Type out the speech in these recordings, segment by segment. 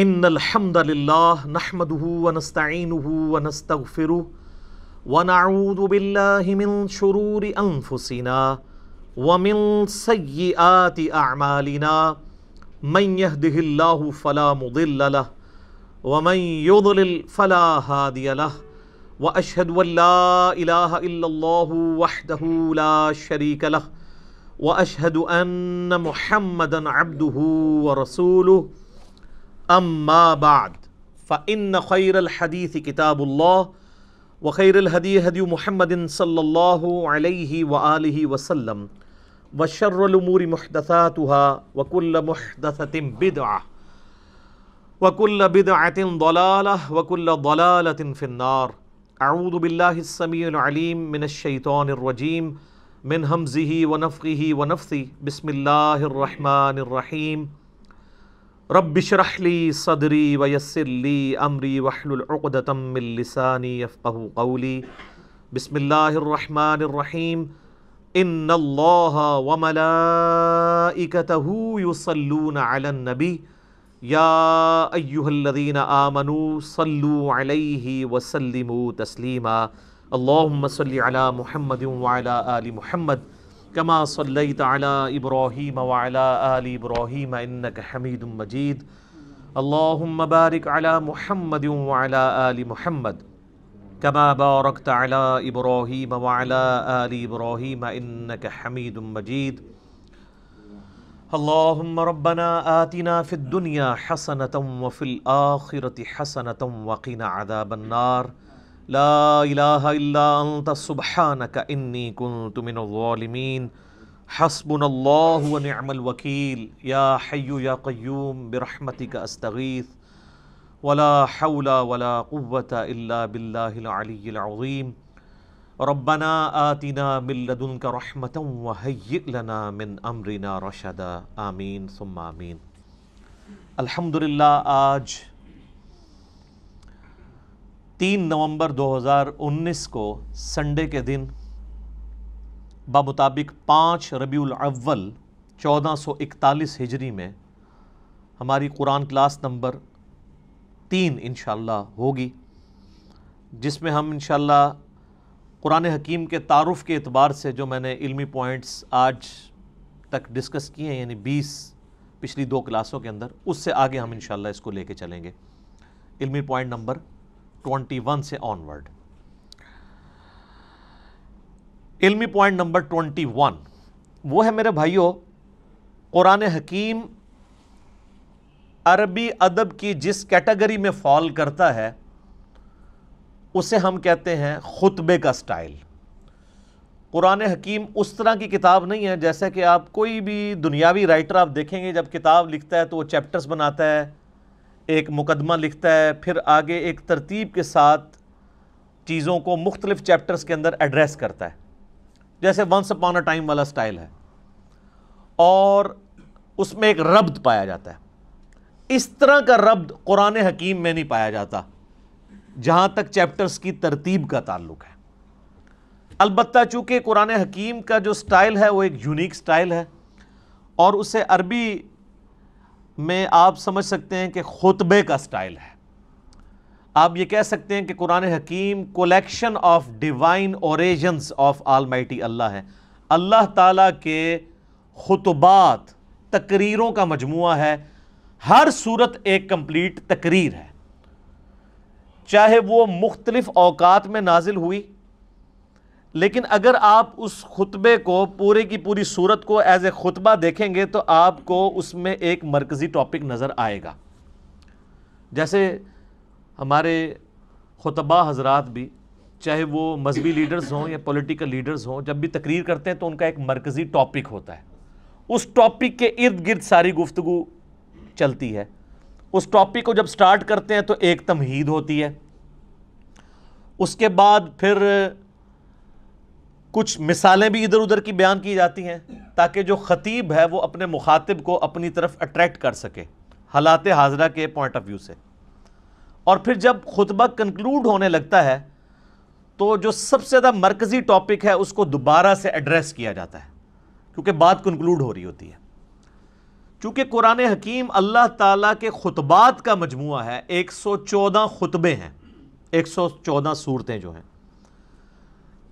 ان الحمد للہ نحمده ونستعینه ونستغفره ونعوذ باللہ من شرور انفسنا ومن سیئات اعمالنا من يهده اللہ فلا مضل له ومن يضلل فلا هادی له واشهد ان لا الہ الا اللہ وحدہ لا شریک له واشهد ان محمدا عبدہ ورسولہ اما بعد فإن خير الحديث كتاب الله وخير الهدي هدي محمد صلى الله عليه وآله وسلم وشر الأمور محدثاتها وكل محدثة بدعة وكل بدعة ضلالة وكل ضلالة في النار. أعوذ بالله السميع العليم من الشيطان الرجيم من همزه ونفخه ونفثه. بسم الله الرحمن الرحيم. رب اشرح لي صدري ويسر لي امري واحلل عقدة من لساني يفقهوا قولي. بسم الله الرحمن الرحيم. ان الله وملائكته يصلون على النبي يا ايها الذين آمنوا صلوا عليه وسلموا تسليما. اللهم صل على محمد وعلى آل محمد كما صليت على إبراهيم وعلى آل إبراهيم إنك حميد مجيد. اللهم بارك على محمد وعلى آل محمد كما باركت على إبراهيم وعلى آل إبراهيم إنك حميد مجيد. اللهم ربنا آتنا في الدنيا حسنة وفي الآخرة حسنة وقنا عذاب النار. لا الہ الا انت سبحانک انی کنت من الظالمین. حسبنا اللہ ونعم الوکیل. یا حی یا قیوم برحمتک استغیث ولا حول ولا قوة الا باللہ العلی العظیم. ربنا آتنا من لدنک رحمة وہیئ لنا من امرنا رشدا. آمین ثم آمین. الحمدللہ آج 3 نومبر 2019 کو سنڈے کے دن بمطابق 5 ربیع الاول 1441 ہجری میں ہماری قرآن کلاس نمبر 3 انشاءاللہ ہوگی، جس میں ہم انشاءاللہ قرآن حکیم کے تعارف کے اعتبار سے جو میں نے علمی پوائنٹس آج تک ڈسکس کیے ہیں، یعنی 20 پچھلی 2 کلاسوں کے اندر، اس سے آگے ہم انشاءاللہ اس کو لے کے چلیں گے. علمی پوائنٹ نمبر 21 سے آنورڈ. علمی پوائنٹ نمبر 21 وہ ہے میرے بھائیوں، قرآن حکیم عربی ادب کی جس کیٹیگری میں فال کرتا ہے اسے ہم کہتے ہیں خطبے کا سٹائل. قرآن حکیم اس طرح کی کتاب نہیں ہے جیسا کہ آپ کوئی بھی دنیاوی رائٹر آپ دیکھیں گے، جب کتاب لکھتا ہے تو وہ چیپٹرز بناتا ہے، ایک مقدمہ لکھتا ہے، پھر آگے ایک ترتیب کے ساتھ چیزوں کو مختلف چیپٹرز کے اندر ایڈریس کرتا ہے، جیسے ونس اپان اے ٹائم والا سٹائل ہے، اور اس میں ایک ربط پایا جاتا ہے. اس طرح کا ربط قرآن حکیم میں نہیں پایا جاتا جہاں تک چیپٹرز کی ترتیب کا تعلق ہے. البتہ چونکہ قرآن حکیم کا جو سٹائل ہے وہ ایک یونیک سٹائل ہے، اور اسے عربی میں آپ سمجھ سکتے ہیں کہ خطبے کا سٹائل ہے. آپ یہ کہہ سکتے ہیں کہ قرآن حکیم collection of divine origins of almighty اللہ ہے. اللہ تعالیٰ کے خطبات، تقریروں کا مجموعہ ہے. ہر صورت ایک کمپلیٹ تقریر ہے، چاہے وہ مختلف اوقات میں نازل ہوئی، لیکن اگر آپ اس خطبے کو پورے کی پوری صورت کو ایز اے خطبہ دیکھیں گے تو آپ کو اس میں ایک مرکزی ٹاپک نظر آئے گا. جیسے ہمارے خطبہ حضرات بھی، چاہے وہ مذہبی لیڈرز ہوں یا پولیٹیکل لیڈرز ہوں، جب بھی تقریر کرتے ہیں تو ان کا ایک مرکزی ٹاپک ہوتا ہے. اس ٹاپک کے ارد گرد ساری گفتگو چلتی ہے. اس ٹاپک کو جب سٹارٹ کرتے ہیں تو ایک تمہید ہوتی ہے، اس کے بعد پھر کچھ مثالیں بھی ادھر ادھر کی بیان کی جاتی ہیں تاکہ جو خطیب ہے وہ اپنے مخاطب کو اپنی طرف اٹریکٹ کر سکے حالات حاضرہ کے پوائنٹ آف ویو سے. اور پھر جب خطبہ کنکلوڈ ہونے لگتا ہے تو جو سب سے زیادہ مرکزی ٹاپک ہے اس کو دوبارہ سے ایڈریس کیا جاتا ہے، کیونکہ بات کنکلوڈ ہو رہی ہوتی ہے. چونکہ قرآن حکیم اللہ تعالیٰ کے خطبات کا مجموعہ ہے، 114 خطبے ہیں، 114 صورتیں جو ہیں،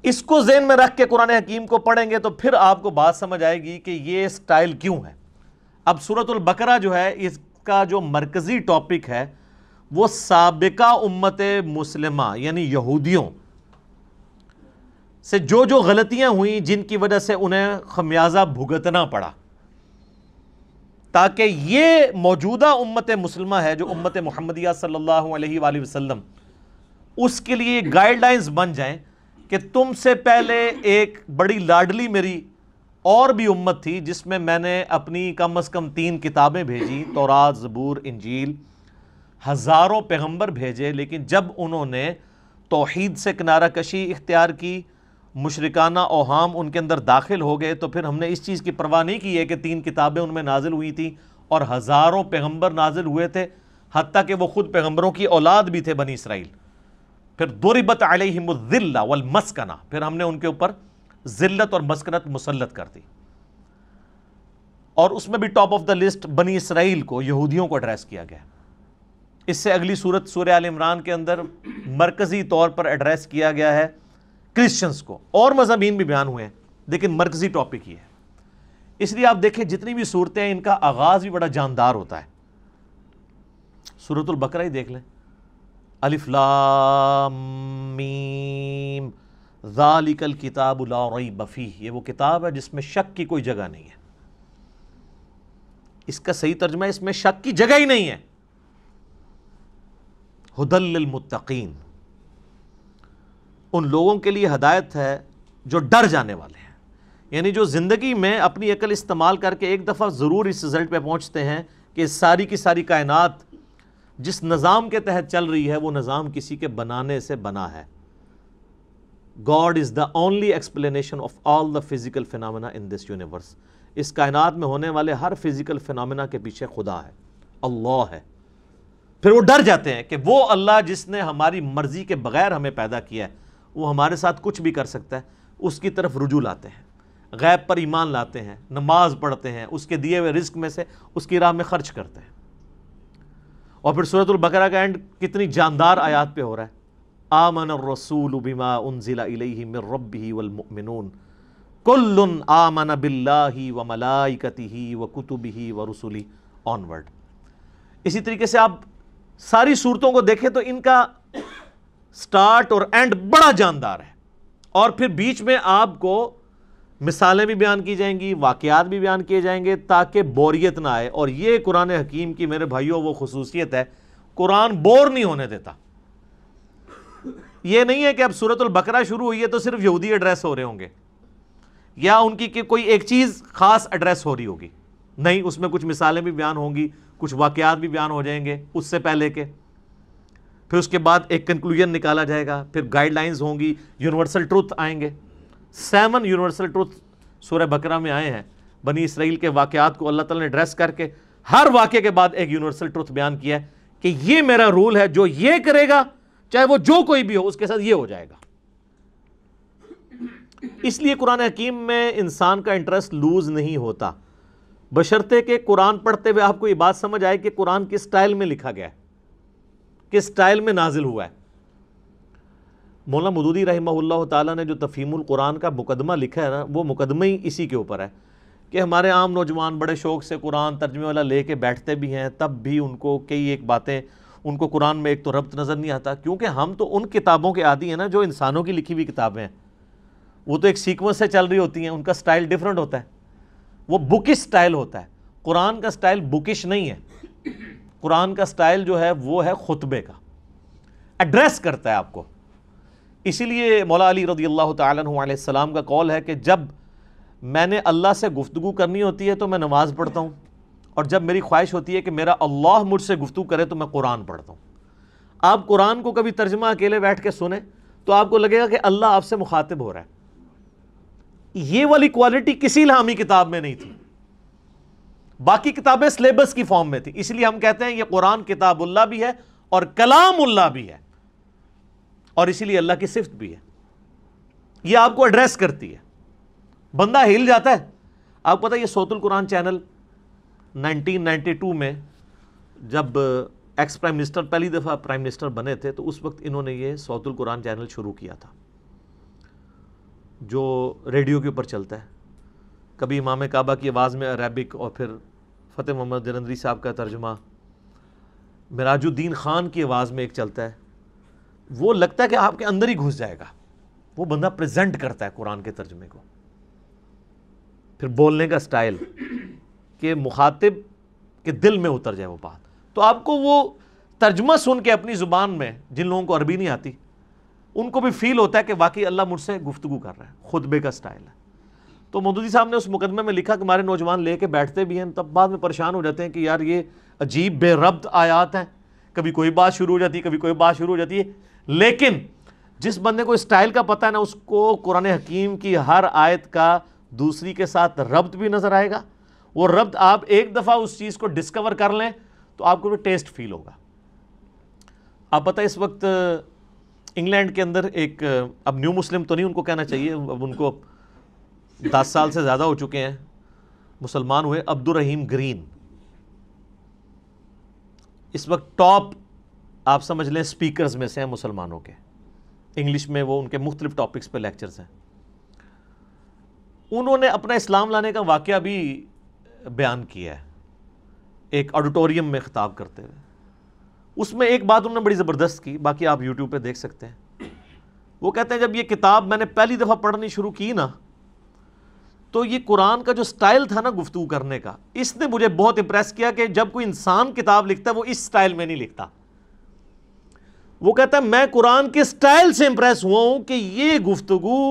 اس کو ذہن میں رکھ کے قرآن حکیم کو پڑھیں گے تو پھر آپ کو بات سمجھ آئے گی کہ یہ سٹائل کیوں ہے۔ اب سورۃ البقرہ جو ہے، اس کا جو مرکزی ٹاپک ہے وہ سابقہ امت مسلمہ یعنی یہودیوں سے جو غلطیاں ہوئیں جن کی وجہ سے انہیں خمیازہ بھگتنا پڑا، تاکہ یہ موجودہ امت مسلمہ ہے جو امت محمدیہ صلی اللہ علیہ وآلہ وسلم، اس کے لیے گائیڈ لائنز بن جائیں کہ تم سے پہلے ایک بڑی لاڈلی میری اور بھی امت تھی جس میں میں نے اپنی کم از کم 3 کتابیں بھیجی، تورات، زبور، انجیل، ہزاروں پیغمبر بھیجے، لیکن جب انہوں نے توحید سے کنارہ کشی اختیار کی، مشرکانہ اوہام ان کے اندر داخل ہو گئے، تو پھر ہم نے اس چیز کی پرواہ نہیں کی ہے کہ 3 کتابیں ان میں نازل ہوئی تھیں اور ہزاروں پیغمبر نازل ہوئے تھے، حتیٰ کہ وہ خود پیغمبروں کی اولاد بھی تھے بنی اسرائیل۔ پھر ضربت علیہم الذلہ والمسکنہ، پھر ہم نے ان کے اوپر ذلت اور مسکنت مسلط کر دی، اور اس میں بھی ٹاپ آف دا لسٹ بنی اسرائیل کو، یہودیوں کو ایڈریس کیا گیا۔ اس سے اگلی سورت سورہ آل عمران کے اندر مرکزی طور پر ایڈریس کیا گیا ہے کرسچنز کو، اور مضامین بھی بیان ہوئے ہیں لیکن مرکزی ٹاپک ہی ہے۔ اس لیے آپ دیکھیں جتنی بھی صورتیں ہیں ان کا آغاز بھی بڑا جاندار ہوتا ہے۔ سورۃ البقرہ ہی دیکھ لیں، الف لام میم ذالک الکتاب لا ریب فیہ، یہ وہ کتاب ہے جس میں شک کی کوئی جگہ نہیں ہے۔ اس کا صحیح ترجمہ ہے اس میں شک کی جگہ ہی نہیں ہے۔ ھدی للمتقین، ان لوگوں کے لیے ہدایت ہے جو ڈر جانے والے ہیں، یعنی جو زندگی میں اپنی عقل استعمال کر کے ایک دفعہ ضرور اس رزلٹ پہ پہنچتے ہیں کہ ساری کی ساری کائنات جس نظام کے تحت چل رہی ہے وہ نظام کسی کے بنانے سے بنا ہے۔ God is the only explanation of all the physical phenomena in this universe۔ اس کائنات میں ہونے والے ہر فزیکل فینومینا کے پیچھے خدا ہے، اللہ ہے۔ پھر وہ ڈر جاتے ہیں کہ وہ اللہ جس نے ہماری مرضی کے بغیر ہمیں پیدا کیا ہے، وہ ہمارے ساتھ کچھ بھی کر سکتا ہے، اس کی طرف رجوع لاتے ہیں، غیب پر ایمان لاتے ہیں، نماز پڑھتے ہیں، اس کے دیے ہوئے رزق میں سے اس کی راہ میں خرچ کرتے ہیں۔ اور پھر سورۃ البقرہ کا اینڈ کتنی جاندار آیات پہ ہو رہا ہے، آمن الرسول بما انزل الیہ من ربہ والمؤمنون کل آمن باللہ وملائکتہ وکتبہ ورسلہ آنورڈ۔ اسی طریقے سے آپ ساری صورتوں کو دیکھیں تو ان کا سٹارٹ اور اینڈ بڑا جاندار ہے، اور پھر بیچ میں آپ کو مثالیں بھی بیان کی جائیں گی، واقعات بھی بیان کیے جائیں گے تاکہ بوریت نہ آئے۔ اور یہ قرآن حکیم کی میرے بھائیوں وہ خصوصیت ہے، قرآن بور نہیں ہونے دیتا۔ یہ نہیں ہے کہ اب سورۃ البقرہ شروع ہوئی ہے تو صرف یہودی ایڈریس ہو رہے ہوں گے یا ان کی کوئی ایک چیز خاص ایڈریس ہو رہی ہوگی، نہیں، اس میں کچھ مثالیں بھی بیان ہوں گی، کچھ واقعات بھی بیان ہو جائیں گے اس سے پہلے کے، پھر اس کے بعد ایک کنکلوژن نکالا جائے گا، پھر گائیڈ لائنز ہوں گی، یونیورسل ٹروتھ آئیں گے۔ 7 یونیورسل ٹروتھ سورہ بقرہ میں آئے ہیں، بنی اسرائیل کے واقعات کو اللہ تعالیٰ نے ایڈریس کر کے ہر واقعے کے بعد ایک یونیورسل ٹروتھ بیان کیا ہے کہ یہ میرا رول ہے، جو یہ کرے گا چاہے وہ جو کوئی بھی ہو اس کے ساتھ یہ ہو جائے گا۔ اس لیے قرآن حکیم میں انسان کا انٹرسٹ لوز نہیں ہوتا، بشرطے کہ قرآن پڑھتے ہوئے آپ کو یہ بات سمجھ آئے کہ قرآن کس سٹائل میں لکھا گیا ہے، کس سٹائل میں نازل ہوا ہے۔ مولانا مودودی رحمہ اللہ تعالیٰ نے جو تفہیم القرآن کا مقدمہ لکھا ہے نا، وہ مقدمہ ہی اسی کے اوپر ہے کہ ہمارے عام نوجوان بڑے شوق سے قرآن ترجمے والا لے کے بیٹھتے بھی ہیں، تب بھی ان کو کئی ایک باتیں، ان کو قرآن میں ایک تو ربط نظر نہیں آتا، کیونکہ ہم تو ان کتابوں کے عادی ہیں نا جو انسانوں کی لکھی ہوئی کتابیں ہیں، وہ تو ایک سیکوینس سے چل رہی ہوتی ہیں، ان کا سٹائل ڈیفرنٹ ہوتا ہے، وہ بکش سٹائل ہوتا ہے۔ قرآن کا سٹائل بکش نہیں ہے، قرآن کا سٹائل جو ہے وہ ہے خطبے کا، ایڈریس کرتا ہے آپ کو۔ اسی لیے مولا علی رضی اللہ تعالیٰ عنہ علیہ السلام کا قول ہے کہ جب میں نے اللہ سے گفتگو کرنی ہوتی ہے تو میں نماز پڑھتا ہوں، اور جب میری خواہش ہوتی ہے کہ میرا اللہ مجھ سے گفتگو کرے تو میں قرآن پڑھتا ہوں۔ آپ قرآن کو کبھی ترجمہ اکیلے بیٹھ کے سنیں تو آپ کو لگے گا کہ اللہ آپ سے مخاطب ہو رہا ہے۔ یہ والی کوالٹی کسی الہامی کتاب میں نہیں تھی، باقی کتابیں سلیبس کی فارم میں تھی، اس لیے ہم کہتے ہیں یہ قرآن کتاب اللہ بھی ہے اور کلام اللہ بھی ہے، اور اسی لیے اللہ کی صفت بھی ہے۔ یہ آپ کو ایڈریس کرتی ہے، بندہ ہل جاتا ہے۔ آپ کو پتہ ہے یہ صوت القرآن چینل 1992 میں جب ایکس پرائم منسٹر پہلی دفعہ پرائم منسٹر بنے تھے تو اس وقت انہوں نے یہ صوت القرآن چینل شروع کیا تھا جو ریڈیو کے اوپر چلتا ہے. کبھی امام کعبہ کی آواز میں عربک اور پھر فتح محمد جلندری صاحب کا ترجمہ, مراج الدین خان کی آواز میں ایک چلتا ہے. وہ لگتا ہے کہ آپ کے اندر ہی گھس جائے گا. وہ بندہ پریزنٹ کرتا ہے قرآن کے ترجمے کو. پھر بولنے کا سٹائل کہ مخاطب کے دل میں اتر جائے وہ بات. تو آپ کو وہ ترجمہ سن کے اپنی زبان میں, جن لوگوں کو عربی نہیں آتی ان کو بھی فیل ہوتا ہے کہ واقعی اللہ مجھ سے گفتگو کر رہا ہے. خطبے کا سٹائل ہے. تو مودودی صاحب نے اس مقدمے میں لکھا کہ ہمارے نوجوان لے کے بیٹھتے بھی ہیں, تب بعد میں پریشان ہو جاتے ہیں کہ یار یہ عجیب بے ربط آیات ہیں, کبھی کوئی بات شروع ہو جاتی ہے, کبھی کوئی بات شروع ہو جاتی ہے. لیکن جس بندے کو اسٹائل کا پتہ ہے نا, اس کو قرآن حکیم کی ہر آیت کا دوسری کے ساتھ ربط بھی نظر آئے گا. وہ ربط آپ ایک دفعہ اس چیز کو ڈسکور کر لیں تو آپ کو بھی ٹیسٹ فیل ہوگا. آپ پتہ اس وقت انگلینڈ کے اندر ایک, اب نیو مسلم تو نہیں ان کو کہنا چاہیے, اب ان کو 10 سال سے زیادہ ہو چکے ہیں, مسلمان ہوئے, عبد الرحیم گرین. اس وقت ٹاپ آپ سمجھ لیں سپیکرز میں سے ہیں مسلمانوں کے. انگلش میں وہ ان کے مختلف ٹاپکس پہ لیکچرز ہیں. انہوں نے اپنا اسلام لانے کا واقعہ بھی بیان کیا ہے ایک آڈیٹوریم میں خطاب کرتے ہوئے. اس میں ایک بات انہوں نے بڑی زبردست کی, باقی آپ یوٹیوب پہ دیکھ سکتے ہیں. وہ کہتے ہیں جب یہ کتاب میں نے پہلی دفعہ پڑھنی شروع کی نا, تو یہ قرآن کا جو سٹائل تھا نا گفتگو کرنے کا, اس نے مجھے بہت امپریس کیا کہ جب کوئی انسان کتاب لکھتا ہے وہ اس سٹائل میں نہیں لکھتا. وہ کہتا ہے میں قرآن کے سٹائل سے امپریس ہوا ہوں کہ یہ گفتگو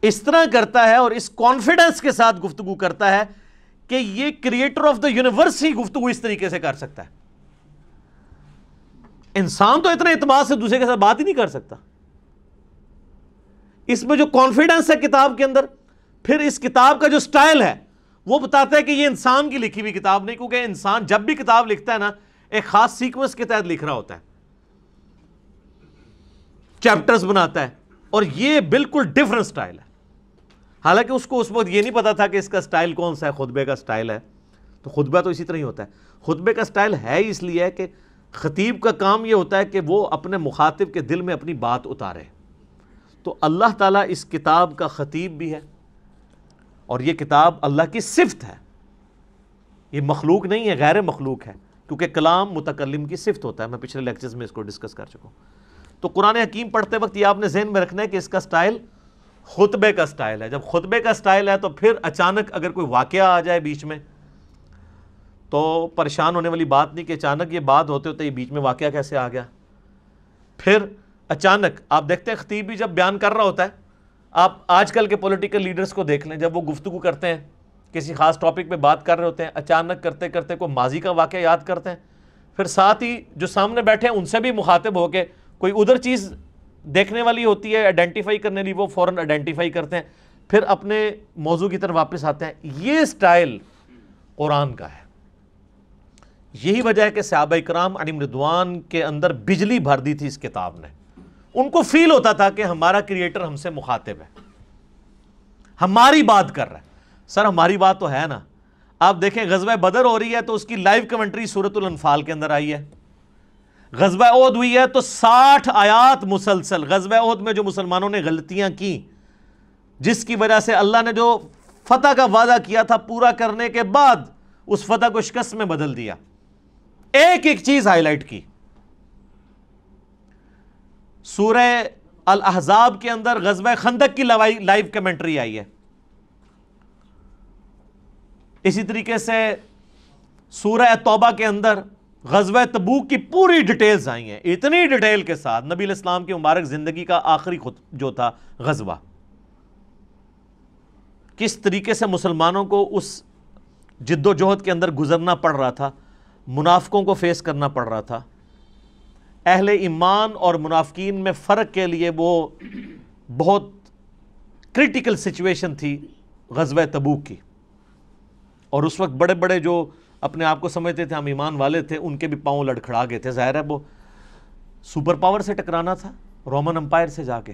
اس طرح کرتا ہے اور اس کانفیڈنس کے ساتھ گفتگو کرتا ہے کہ یہ کریٹر آف دا یونیورس ہی گفتگو اس طریقے سے کر سکتا ہے. انسان تو اتنے اعتماد سے دوسرے کے ساتھ بات ہی نہیں کر سکتا. اس میں جو کانفیڈنس ہے کتاب کے اندر, پھر اس کتاب کا جو سٹائل ہے وہ بتاتا ہے کہ یہ انسان کی لکھی ہوئی کتاب نہیں, کیونکہ انسان جب بھی کتاب لکھتا ہے نا ایک خاص سیکوینس کے تحت لکھ رہا ہوتا ہے, چیپٹرز بناتا ہے, اور یہ بالکل ڈیفرنٹ سٹائل ہے. حالانکہ اس کو اس وقت یہ نہیں پتا تھا کہ اس کا سٹائل کون سا ہے, خطبے کا سٹائل ہے. تو خطبہ تو اسی طرح ہی ہوتا ہے. خطبے کا سٹائل ہے اس لیے کہ خطیب کا کام یہ ہوتا ہے کہ وہ اپنے مخاطب کے دل میں اپنی بات اتارے. تو اللہ تعالیٰ اس کتاب کا خطیب بھی ہے, اور یہ کتاب اللہ کی صفت ہے. یہ مخلوق نہیں ہے, غیر مخلوق ہے, کیونکہ کلام متکلم کی صفت ہوتا ہے. میں پچھلے لیکچرز میں اس کو ڈسکس کر چکا ہوں. تو قرآن حکیم پڑھتے وقت یہ آپ نے ذہن میں رکھنا ہے کہ اس کا سٹائل خطبے کا سٹائل ہے. جب خطبے کا سٹائل ہے تو پھر اچانک اگر کوئی واقعہ آ جائے بیچ میں تو پریشان ہونے والی بات نہیں کہ اچانک یہ بات ہوتے ہوتے یہ بیچ میں واقعہ کیسے آ گیا. پھر اچانک آپ دیکھتے ہیں خطیب بھی جب بیان کر رہا ہوتا ہے, آپ آج کل کے پولیٹیکل لیڈرز کو دیکھ لیں, جب وہ گفتگو کرتے ہیں کسی خاص ٹاپک پہ بات کر رہے ہوتے ہیں, اچانک کرتے کرتے کوئی ماضی کا واقعہ یاد کرتے ہیں, پھر ساتھ ہی جو سامنے بیٹھے ہیں ان سے بھی مخاطب ہو کے کوئی ادھر چیز دیکھنے والی ہوتی ہے آئیڈینٹیفائی کرنے والی, وہ فوراً آئیڈینٹیفائی کرتے ہیں, پھر اپنے موضوع کی طرف واپس آتے ہیں. یہ سٹائل قرآن کا ہے. یہی وجہ ہے کہ صحابہ اکرام علیہم رضوان کے اندر بجلی بھر دی تھی اس کتاب نے. ان کو فیل ہوتا تھا کہ ہمارا کریٹر ہم سے مخاطب ہے, ہماری بات کر رہا ہے. سر ہماری بات تو ہے نا. آپ دیکھیں غزوہ بدر ہو رہی ہے تو اس کی لائیو کمنٹری سورۃ الانفال کے اندر آئی ہے. غزوہ احد ہوئی ہے تو 60 آیات مسلسل غزوہ احد میں جو مسلمانوں نے غلطیاں کی, جس کی وجہ سے اللہ نے جو فتح کا وعدہ کیا تھا پورا کرنے کے بعد اس فتح کو شکست میں بدل دیا. ایک ایک چیز ہائی لائٹ کی. سورہ الاحزاب کے اندر غزوہ خندق کی لائیو کمنٹری آئی ہے. اسی طریقے سے سورہ توبہ کے اندر غزوہ تبوک کی پوری ڈیٹیلز آئی ہیں, اتنی ڈیٹیل کے ساتھ. نبی علیہ السلام کی مبارک زندگی کا آخری جو تھا غزوہ, کس طریقے سے مسلمانوں کو اس جد و جہد کے اندر گزرنا پڑ رہا تھا, منافقوں کو فیس کرنا پڑ رہا تھا. اہل ایمان اور منافقین میں فرق کے لیے وہ بہت کریٹیکل سچویشن تھی غزوہ تبوک کی. اور اس وقت بڑے بڑے جو اپنے آپ کو سمجھتے تھے ہم ایمان والے تھے, ان کے بھی پاؤں لڑکھڑا گئے تھے. ظاہر ہے وہ سپر پاور سے ٹکرانا تھا, رومن امپائر سے جا کے.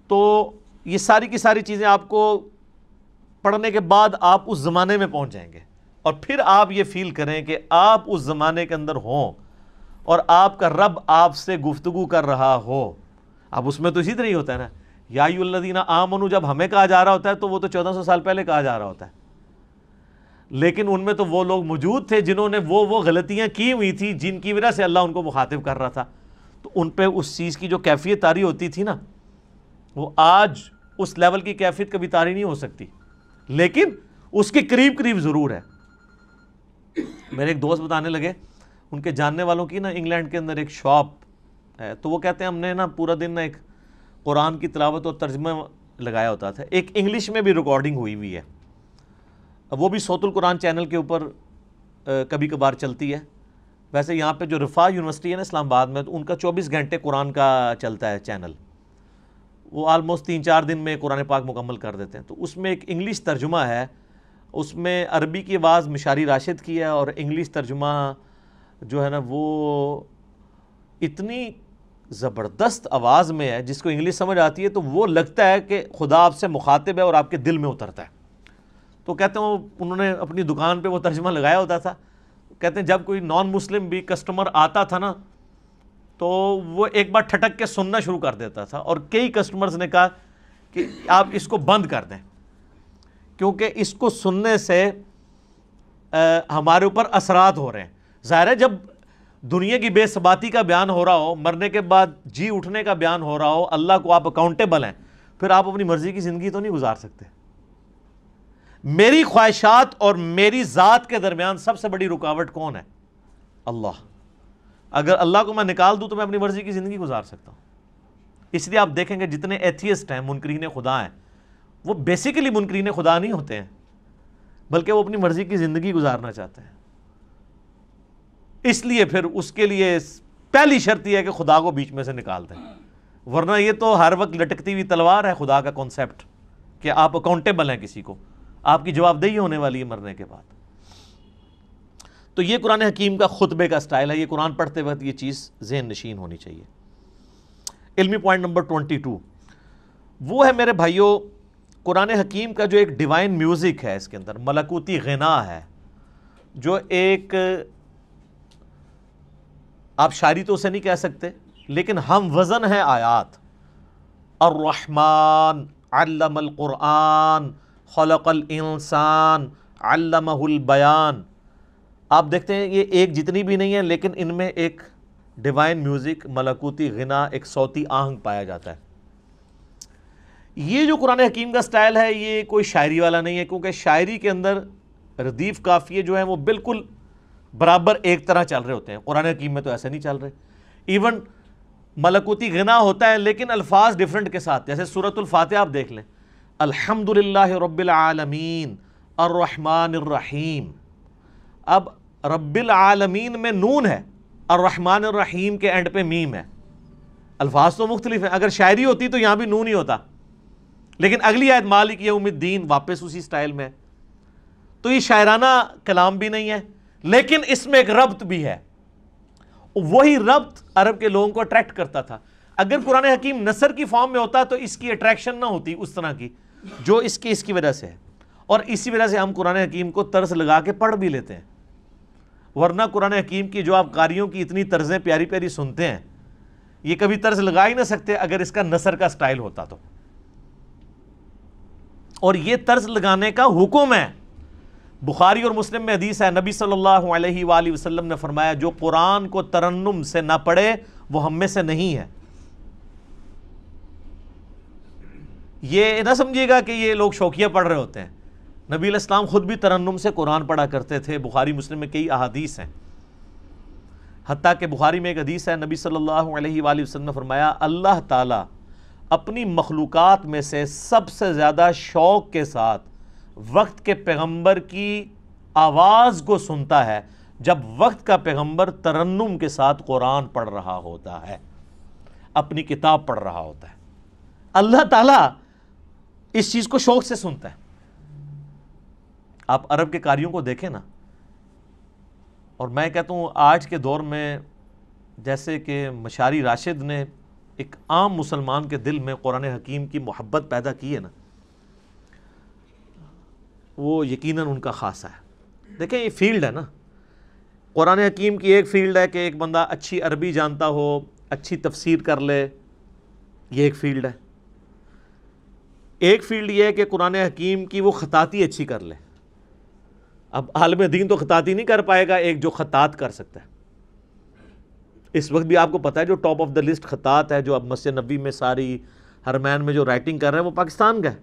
تو یہ ساری کی ساری چیزیں آپ کو پڑھنے کے بعد آپ اس زمانے میں پہنچ جائیں گے، اور پھر آپ یہ فیل کریں کہ آپ اس زمانے کے اندر ہوں اور آپ کا رب آپ سے گفتگو کر رہا ہو۔ اب اس میں تو اسی طرح ہی ہوتا ہے نا، یا ایھا الذین آمنوا جب ہمیں کہا جا رہا ہوتا ہے تو وہ تو 1400 سال پہلے کہا جا رہا ہوتا ہے، لیکن ان میں تو وہ لوگ موجود تھے جنہوں نے وہ غلطیاں کی ہوئی تھی جن کی وجہ سے اللہ ان کو مخاطب کر رہا تھا، تو ان پہ اس چیز کی جو کیفیت طاری ہوتی تھی نا، وہ آج اس لیول کی کیفیت کبھی طاری نہیں ہو سکتی، لیکن اس کے قریب قریب ضرور ہے۔ میرے ایک دوست بتانے لگے، ان کے جاننے والوں کی نا انگلینڈ کے اندر ایک شاپ ہے، تو وہ کہتے ہیں ہم نے نا پورا دن نا ایک قرآن کی تلاوت اور ترجمہ لگایا ہوتا تھا، ایک انگلش میں بھی ریکارڈنگ ہوئی ہوئی ہے، وہ بھی صوت القرآن چینل کے اوپر کبھی کبھار چلتی ہے۔ ویسے یہاں پہ جو رفاح یونیورسٹی ہے نا اسلام آباد میں، تو ان کا 24 گھنٹے قرآن کا چلتا ہے چینل، وہ آلموسٹ 3-4 دن میں قرآن پاک مکمل کر دیتے ہیں۔ تو اس میں ایک انگلش ترجمہ ہے، اس میں عربی کی آواز مشاری راشد کی ہے، اور انگلش ترجمہ جو ہے نا وہ اتنی زبردست آواز میں ہے، جس کو انگلش سمجھ آتی ہے تو وہ لگتا ہے کہ خدا آپ سے مخاطب ہے اور آپ کے دل میں اترتا ہے۔ تو کہتے ہیں انہوں نے اپنی دکان پہ وہ ترجمہ لگایا ہوتا تھا، کہتے ہیں جب کوئی نان مسلم بھی کسٹمر آتا تھا نا تو وہ ایک بار ٹھٹک کے سننا شروع کر دیتا تھا، اور کئی کسٹمرز نے کہا کہ آپ اس کو بند کر دیں، کیونکہ اس کو سننے سے ہمارے اوپر اثرات ہو رہے ہیں۔ ظاہر ہے جب دنیا کی بے ثباتی کا بیان ہو رہا ہو، مرنے کے بعد جی اٹھنے کا بیان ہو رہا ہو، اللہ کو آپ اکاؤنٹیبل ہیں، پھر آپ اپنی مرضی کی زندگی تو نہیں گزار سکتے۔ میری خواہشات اور میری ذات کے درمیان سب سے بڑی رکاوٹ کون ہے؟ اللہ۔ اگر اللہ کو میں نکال دوں تو میں اپنی مرضی کی زندگی گزار سکتا ہوں۔ اس لیے آپ دیکھیں گے جتنے ایتھیسٹ ہیں، منکرین خدا ہیں، وہ بیسیکلی منکرین خدا نہیں ہوتے ہیں، بلکہ وہ اپنی مرضی کی زندگی گزارنا چاہتے ہیں۔ اس لیے پھر اس کے لیے پہلی شرط یہ ہے کہ خدا کو بیچ میں سے نکال دیں، ورنہ یہ تو ہر وقت لٹکتی ہوئی تلوار ہے خدا کا کانسیپٹ، کہ آپ اکاؤنٹیبل ہیں کسی کو، آپ کی جواب دہی ہونے والی ہے مرنے کے بعد۔ تو یہ قرآن حکیم کا خطبے کا سٹائل ہے، یہ قرآن پڑھتے وقت یہ چیز ذہن نشین ہونی چاہیے۔ علمی پوائنٹ نمبر 22 وہ ہے میرے بھائیوں، قرآن حکیم کا جو ایک ڈیوائن میوزک ہے، اس کے اندر ملکوتی غنا ہے، جو ایک آپ شاعری تو اسے نہیں کہہ سکتے، لیکن ہم وزن ہے آیات۔ الرحمن علم القرآن خلق الانسان علمہ البیان۔ آپ دیکھتے ہیں یہ ایک جتنی بھی نہیں ہے، لیکن ان میں ایک ڈیوائن میوزک، ملکوتی غنا، ایک صوتی آہنگ پایا جاتا ہے۔ یہ جو قرآن حکیم کا سٹائل ہے یہ کوئی شاعری والا نہیں ہے، کیونکہ شاعری کے اندر ردیف قافیے جو ہیں وہ بالکل برابر ایک طرح چل رہے ہوتے ہیں، قرآن حکیم میں تو ایسے نہیں چل رہے۔ ایون ملکوتی غنا ہوتا ہے لیکن الفاظ ڈیفرنٹ کے ساتھ، جیسے سورۃ الفاتحہ آپ دیکھ لیں، الحمدللہ رب العالمین الرحمن الرحیم۔ اب رب العالمین میں نون ہے، الرحمن الرحیم کے اینڈ پہ میم ہے، الفاظ تو مختلف ہیں۔ اگر شاعری ہوتی تو یہاں بھی نون ہی ہوتا، لیکن اگلی آیت مالک یوم الدین واپس اسی سٹائل میں۔ تو یہ شاعرانہ کلام بھی نہیں ہے، لیکن اس میں ایک ربط بھی ہے، وہی ربط عرب کے لوگوں کو اٹریکٹ کرتا تھا۔ اگر قرآن حکیم نثر کی فارم میں ہوتا تو اس کی اٹریکشن نہ ہوتی اس طرح کی جو اس کی وجہ سے ہے، اور اسی وجہ سے ہم قرآن حکیم کو طرز لگا کے پڑھ بھی لیتے ہیں، ورنہ قرآن حکیم کی جو آپ قاریوں کی اتنی طرزیں پیاری پیاری سنتے ہیں، یہ کبھی طرز لگا ہی نہ سکتے اگر اس کا نثر کا سٹائل ہوتا تو۔ اور یہ طرز لگانے کا حکم ہے، بخاری اور مسلم میں حدیث ہے، نبی صلی اللہ علیہ وآلہ وسلم نے فرمایا جو قرآن کو ترنم سے نہ پڑھے وہ ہم میں سے نہیں ہے۔ یہ نہ سمجھیے گا کہ یہ لوگ شوقیہ پڑھ رہے ہوتے ہیں، نبی علیہ السلام خود بھی ترنم سے قرآن پڑھا کرتے تھے، بخاری مسلم میں کئی احادیث ہیں، حتیٰ کہ بخاری میں ایک حدیث ہے، نبی صلی اللہ علیہ وآلہ وسلم نے فرمایا اللہ تعالیٰ اپنی مخلوقات میں سے سب سے زیادہ شوق کے ساتھ وقت کے پیغمبر کی آواز کو سنتا ہے جب وقت کا پیغمبر ترنم کے ساتھ قرآن پڑھ رہا ہوتا ہے، اپنی کتاب پڑھ رہا ہوتا ہے۔ اللہ تعالیٰ اس چیز کو شوق سے سنتا ہے۔ آپ عرب کے قاریوں کو دیکھیں نا، اور میں کہتا ہوں آج کے دور میں جیسے کہ مشاری راشد نے ایک عام مسلمان کے دل میں قرآن حکیم کی محبت پیدا کی ہے نا، وہ یقیناً ان کا خاصہ ہے۔ دیکھیں یہ فیلڈ ہے نا، قرآن حکیم کی ایک فیلڈ ہے کہ ایک بندہ اچھی عربی جانتا ہو، اچھی تفسیر کر لے، یہ ایک فیلڈ ہے۔ ایک فیلڈ یہ ہے کہ قرآن حکیم کی وہ خطاطی اچھی کر لے۔ اب عالم دین تو خطاطی نہیں کر پائے گا، ایک جو خطاط کر سکتا ہے۔ اس وقت بھی آپ کو پتہ ہے جو ٹاپ آف دا لسٹ خطاط ہے، جو اب مسجد نبوی میں ساری حرمین میں جو رائٹنگ کر رہا ہے، وہ پاکستان کا ہے،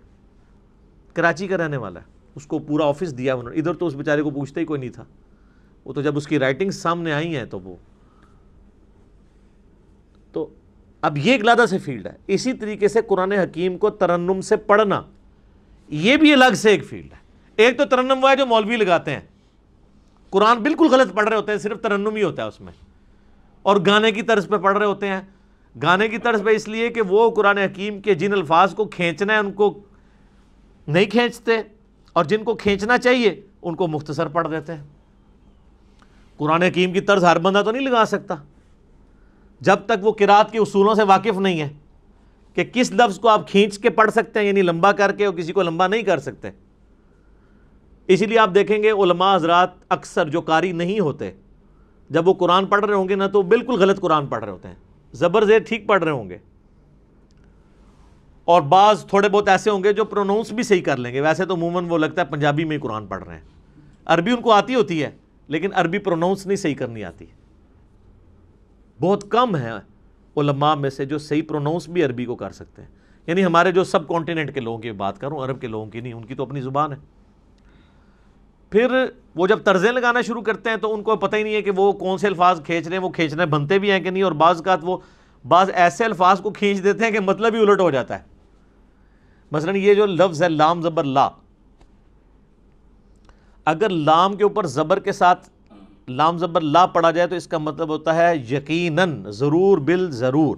کراچی کا رہنے والا ہے۔ اس کو پورا آفس دیا انہوں نے، ادھر تو اس بیچارے کو پوچھتا ہی کوئی نہیں تھا، وہ تو جب اس کی رائٹنگ سامنے آئی ہیں تو اب یہ ایک علیحدہ سے فیلڈ ہے۔ اسی طریقے سے قرآن حکیم کو ترنم سے پڑھنا، یہ بھی الگ سے ایک فیلڈ ہے۔ ایک تو ترنم وہ ہے جو مولوی لگاتے ہیں، قرآن بالکل غلط پڑھ رہے ہوتے ہیں، صرف ترنم ہی ہوتا ہے اس میں، اور گانے کی طرز پہ پڑھ رہے ہوتے ہیں۔ گانے کی طرز پہ اس لیے کہ وہ قرآن حکیم کے جن الفاظ کو کھینچنا ہے ان کو نہیں کھینچتے، اور جن کو کھینچنا چاہیے ان کو مختصر پڑھ دیتے ہیں۔ قرآن حکیم کی طرز ہر بندہ تو نہیں لگا سکتا جب تک وہ قرات کے اصولوں سے واقف نہیں ہے کہ کس لفظ کو آپ کھینچ کے پڑھ سکتے ہیں، یعنی لمبا کر کے، اور کسی کو لمبا نہیں کر سکتے۔ اسی لیے آپ دیکھیں گے علماء حضرات اکثر جو قاری نہیں ہوتے، جب وہ قرآن پڑھ رہے ہوں گے نا تو بالکل غلط قرآن پڑھ رہے ہوتے ہیں، زبر زیر ٹھیک پڑھ رہے ہوں گے، اور بعض تھوڑے بہت ایسے ہوں گے جو پروناؤنس بھی صحیح کر لیں گے۔ ویسے تو عموماً وہ لگتا ہے پنجابی میں ہی قرآن پڑھ رہے ہیں، عربی ان کو آتی ہوتی ہے لیکن عربی پروناؤنس نہیں صحیح کرنی آتی۔ بہت کم ہیں علماء میں سے جو صحیح پروناؤنس بھی عربی کو کر سکتے ہیں، یعنی ہمارے جو سب کانٹیننٹ کے لوگوں کی بات کروں، عرب کے لوگوں کی نہیں، ان کی تو اپنی زبان ہے۔ پھر وہ جب طرزیں لگانا شروع کرتے ہیں تو ان کو پتہ ہی نہیں ہے کہ وہ کون سے الفاظ کھینچ رہے ہیں، وہ کھینچنے بنتے بھی ہیں کہ نہیں، اور بعض اوقات وہ بعض ایسے الفاظ کو کھینچ دیتے ہیں کہ مطلب ہی الٹ ہو جاتا ہے۔ مثلا یہ جو لفظ ہے لام زبر لا، اگر لام کے اوپر زبر کے ساتھ لام زبر لا پڑھا جائے تو اس کا مطلب ہوتا ہے یقیناً، ضرور، بالضرور،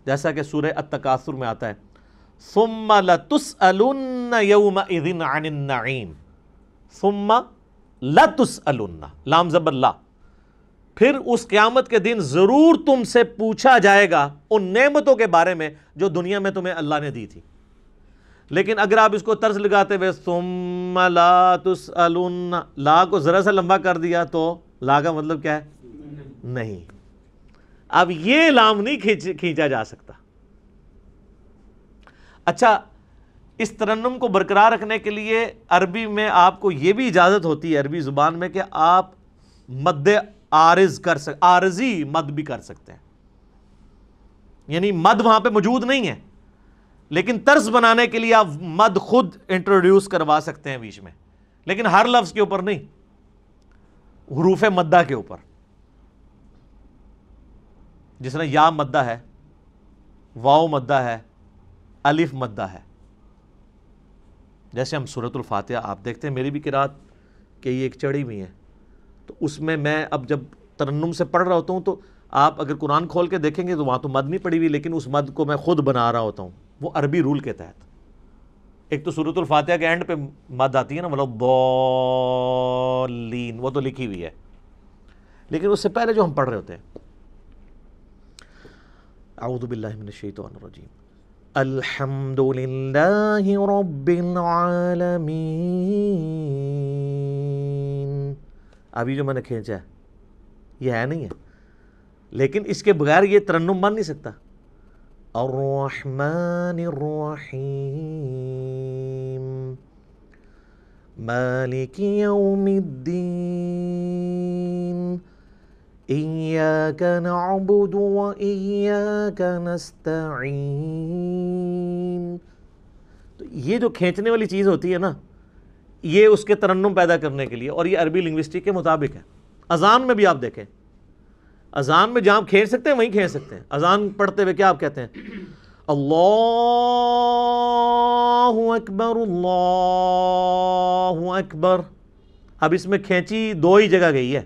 جیسا کہ سورہ التکاثر میں آتا ہے ثم لتسألن یومئذ عن النعیم، ثم لتسألن، لام زبر لا، پھر اس قیامت کے دن ضرور تم سے پوچھا جائے گا ان نعمتوں کے بارے میں جو دنیا میں تمہیں اللہ نے دی تھی۔ لیکن اگر آپ اس کو طرز لگاتے ہوئے ثم لا تسألن، لا کو ذرا سا لمبا کر دیا تو لا کا مطلب کیا ہے؟ نہیں۔ اب یہ لام نہیں کھینچا جا سکتا۔ اچھا، اس ترنم کو برقرار رکھنے کے لیے عربی میں آپ کو یہ بھی اجازت ہوتی ہے، عربی زبان میں، کہ آپ مد عارض کر سکتے، عارضی مد بھی کر سکتے ہیں، یعنی مد وہاں پہ موجود نہیں ہے لیکن طرز بنانے کے لیے آپ مد خود انٹروڈیوس کروا سکتے ہیں بیچ میں، لیکن ہر لفظ کے اوپر نہیں، حروف مدہ کے اوپر، جس طرح یا مدہ ہے، واو مدہ ہے، الف مدہ ہے۔ جیسے ہم سورۃ الفاتحہ آپ دیکھتے ہیں، میری بھی قرات کہ یہ ایک چڑھی ہوئی ہے، تو اس میں اب جب ترنم سے پڑھ رہا ہوتا ہوں تو آپ اگر قرآن کھول کے دیکھیں گے تو وہاں تو مد نہیں پڑی ہوئی، لیکن اس مد کو میں خود بنا رہا ہوتا ہوں، وہ عربی رول کے تحت۔ ایک تو سورۃ الفاتحہ کے اینڈ پہ مد آتی ہے نا، مطلب ضالین، وہ تو لکھی ہوئی ہے، لیکن اس سے پہلے جو ہم پڑھ رہے ہوتے ہیں، اعوذ باللہ من الشیطان الرجیم، الحمد للہ رب العالمین، ابھی جو میں نے کھینچا ہے یہ ہے نہیں ہے، لیکن اس کے بغیر یہ ترنم بن نہیں سکتا۔ الرحمن الرحیم مالک یوم الدین ایاک نعبد و ایاک نستعین۔ تو یہ جو کھینچنے والی چیز ہوتی ہے نا، یہ اس کے ترنم پیدا کرنے کے لیے، اور یہ عربی لنگوسٹک کے مطابق ہے۔ اذان میں بھی آپ دیکھیں، اذان میں جہاں کھینچ سکتے ہیں وہیں کھینچ سکتے ہیں۔ اذان پڑھتے ہوئے کیا آپ کہتے ہیں؟ اللہ اکبر، اللہ اکبر۔ اب اس میں کھینچی دو ہی جگہ گئی ہے،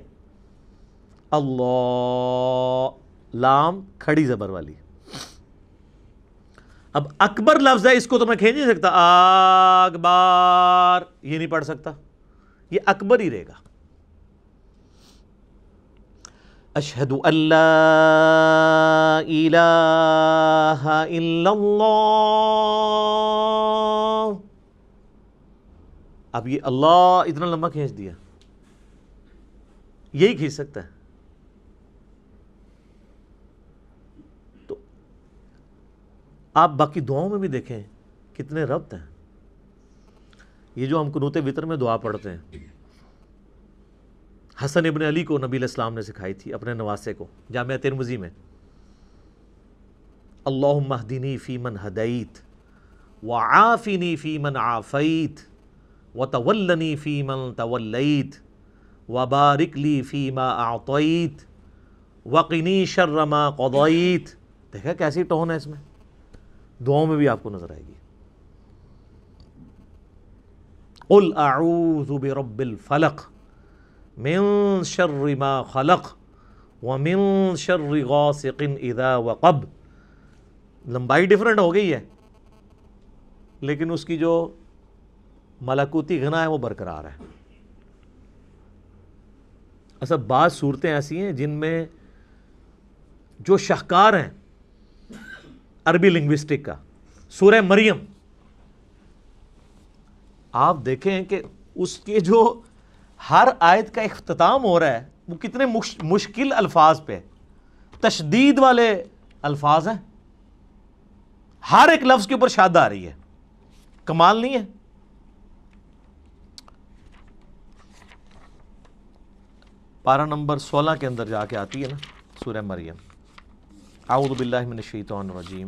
اللہ، لام کھڑی زبر والی۔ اب اکبر لفظ ہے، اس کو تو میں کھینچ نہیں سکتا، اکبر یہ نہیں پڑھ سکتا، یہ اکبر ہی رہے گا۔ اشہد ان لا الہ الا اللہ، اب یہ اللہ اتنا لمبا کھینچ دیا، یہی کھینچ سکتا ہے. تو آپ باقی دعاؤں میں بھی دیکھیں کتنے ربط ہیں. یہ جو ہم قنوت وتر میں دعا پڑھتے ہیں، حسن ابن علی کو نبی علیہ السلام نے سکھائی تھی اپنے نواسے کو جامعہ ترمذی میں. اللہم اہدنی فی من ہدیت وعافنی فی من عافیت وتولنی فی من تولیت وبارک لی فی ما اعطیت وقنی شر ما قضیت. دیکھا کیسی ٹون ہے اس میں، دعاؤں میں بھی آپ کو نظر آئے گی. قل اعوذ برب الفلق من شر ما خلق ومن شر غاسق اذا وقب. لمبائی ڈیفرنٹ ہو گئی ہے لیکن اس کی جو ملکوتی غنا ہے وہ برقرار ہے. اصل بعض صورتیں ایسی ہیں جن میں جو شاہکار ہیں عربی لنگوسٹک کا، سورہ مریم آپ دیکھیں کہ اس کے جو ہر آیت کا اختتام ہو رہا ہے وہ کتنے مشکل الفاظ پہ، تشدید والے الفاظ ہیں، ہر ایک لفظ کے اوپر شاد آ رہی ہے. کمال نہیں ہے؟ پارہ نمبر 16 کے اندر جا کے آتی ہے نا سورہ مریم. اعوذ باللہ من الشیطان الرجیم.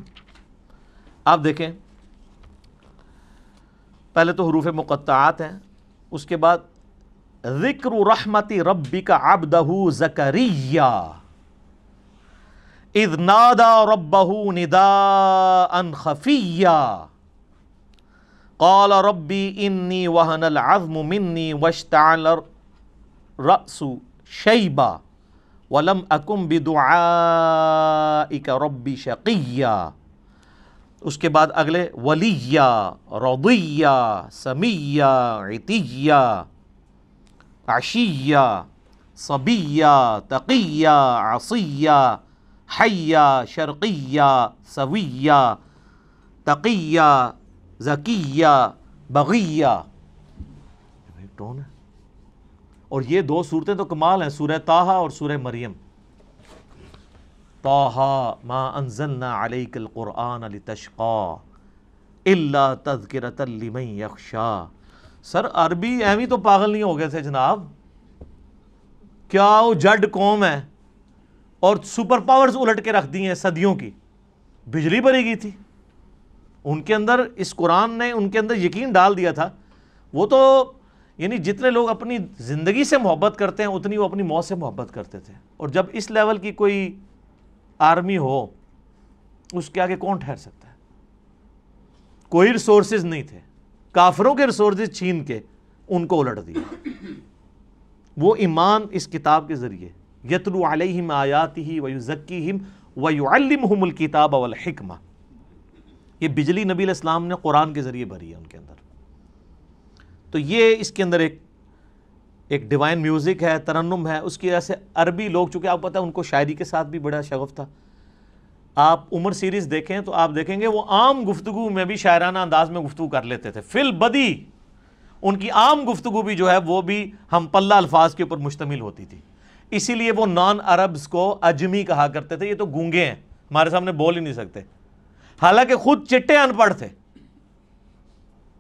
آپ دیکھیں پہلے تو حروف مقطعات ہیں، اس کے بعد ذکر رحمت ربک عبدہ زکریا اذ نادى ربه نداء خفيا قال ربي إني وهن العظم مني واشتعل الرأس شيبا ولم أكن بدعائك ربي شقيا. اس کے بعد اگلے ولیا رضیا سمیا عتیا عشیا صبیا تقیا عصیا حیا شرقیا سویا تقیا زکیا بغیا. ٹون ہے. اور یہ دو صورتیں تو کمال ہیں، سورہ طٰہٰ اور سورہ مریم. طٰہٰ ما انزلنا علیک القرآن لتشقى الا تذکرۃ لمن یخشی. سر عربی ایویں تو پاگل نہیں ہو گئے تھے جناب، کیا وہ جڈ قوم ہے اور سپر پاورز الٹ کے رکھ دی ہیں صدیوں کی. بجلی بری گئی تھی ان کے اندر، اس قرآن نے ان کے اندر یقین ڈال دیا تھا. وہ تو یعنی جتنے لوگ اپنی زندگی سے محبت کرتے ہیں اتنی وہ اپنی موت سے محبت کرتے تھے. اور جب اس لیول کی کوئی آرمی ہو اس کے آگے کون ٹھہر سکتا ہے؟ کوئی ریسورسز نہیں تھے، کافروں کے ریسورسز چھین کے ان کو الٹ دیا. وہ ایمان اس کتاب کے ذریعے یتلو علیہم آیاتہ ویزکیہم ویعلمہم الکتاب والحکمہ. یہ بجلی نبی علیہ السلام نے قرآن کے ذریعے بھری ہے ان کے اندر. تو یہ اس کے اندر ایک ڈیوائن میوزک ہے، ترنم ہے. اس کی وجہ سے عربی لوگ، چونکہ آپ پتہ ہے ان کو شاعری کے ساتھ بھی بڑا شغف تھا. آپ عمر سیریز دیکھیں تو آپ دیکھیں گے وہ عام گفتگو میں بھی شاعرانہ انداز میں گفتگو کر لیتے تھے. فی البدی ان کی عام گفتگو بھی جو ہے وہ بھی ہم پلہ الفاظ کے اوپر مشتمل ہوتی تھی. اسی لیے وہ نان عربز کو اجمی کہا کرتے تھے. یہ تو گونگے ہیں، ہمارے سامنے بول ہی نہیں سکتے، حالانکہ خود چٹے ان پڑھ تھے،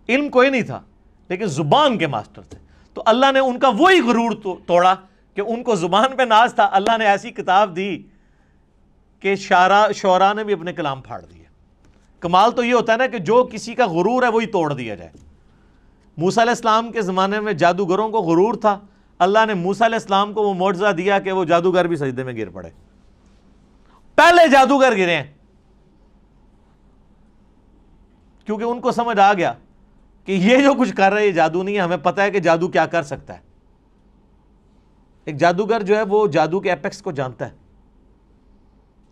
علم کوئی نہیں تھا لیکن زبان کے ماسٹر تھے. تو اللہ نے ان کا وہی غرور توڑا کہ ان کو زبان پہ ناز تھا. اللہ نے ایسی کتاب دی کہ شعراء نے بھی اپنے کلام پھاڑ دیے. کمال تو یہ ہوتا ہے نا کہ جو کسی کا غرور ہے وہی توڑ دیا جائے. موسیٰ علیہ السلام کے زمانے میں جادوگروں کو غرور تھا، اللہ نے موسیٰ علیہ السلام کو وہ معجزہ دیا کہ وہ جادوگر بھی سجدے میں گر پڑے. پہلے جادوگر گرے ہیں کیونکہ ان کو سمجھ آ گیا کہ یہ جو کچھ کر رہے ہیں جادو نہیں ہے، ہمیں پتہ ہے کہ جادو کیا کر سکتا ہے. ایک جادوگر جو ہے وہ جادو کے ایپیکس کو جانتا ہے.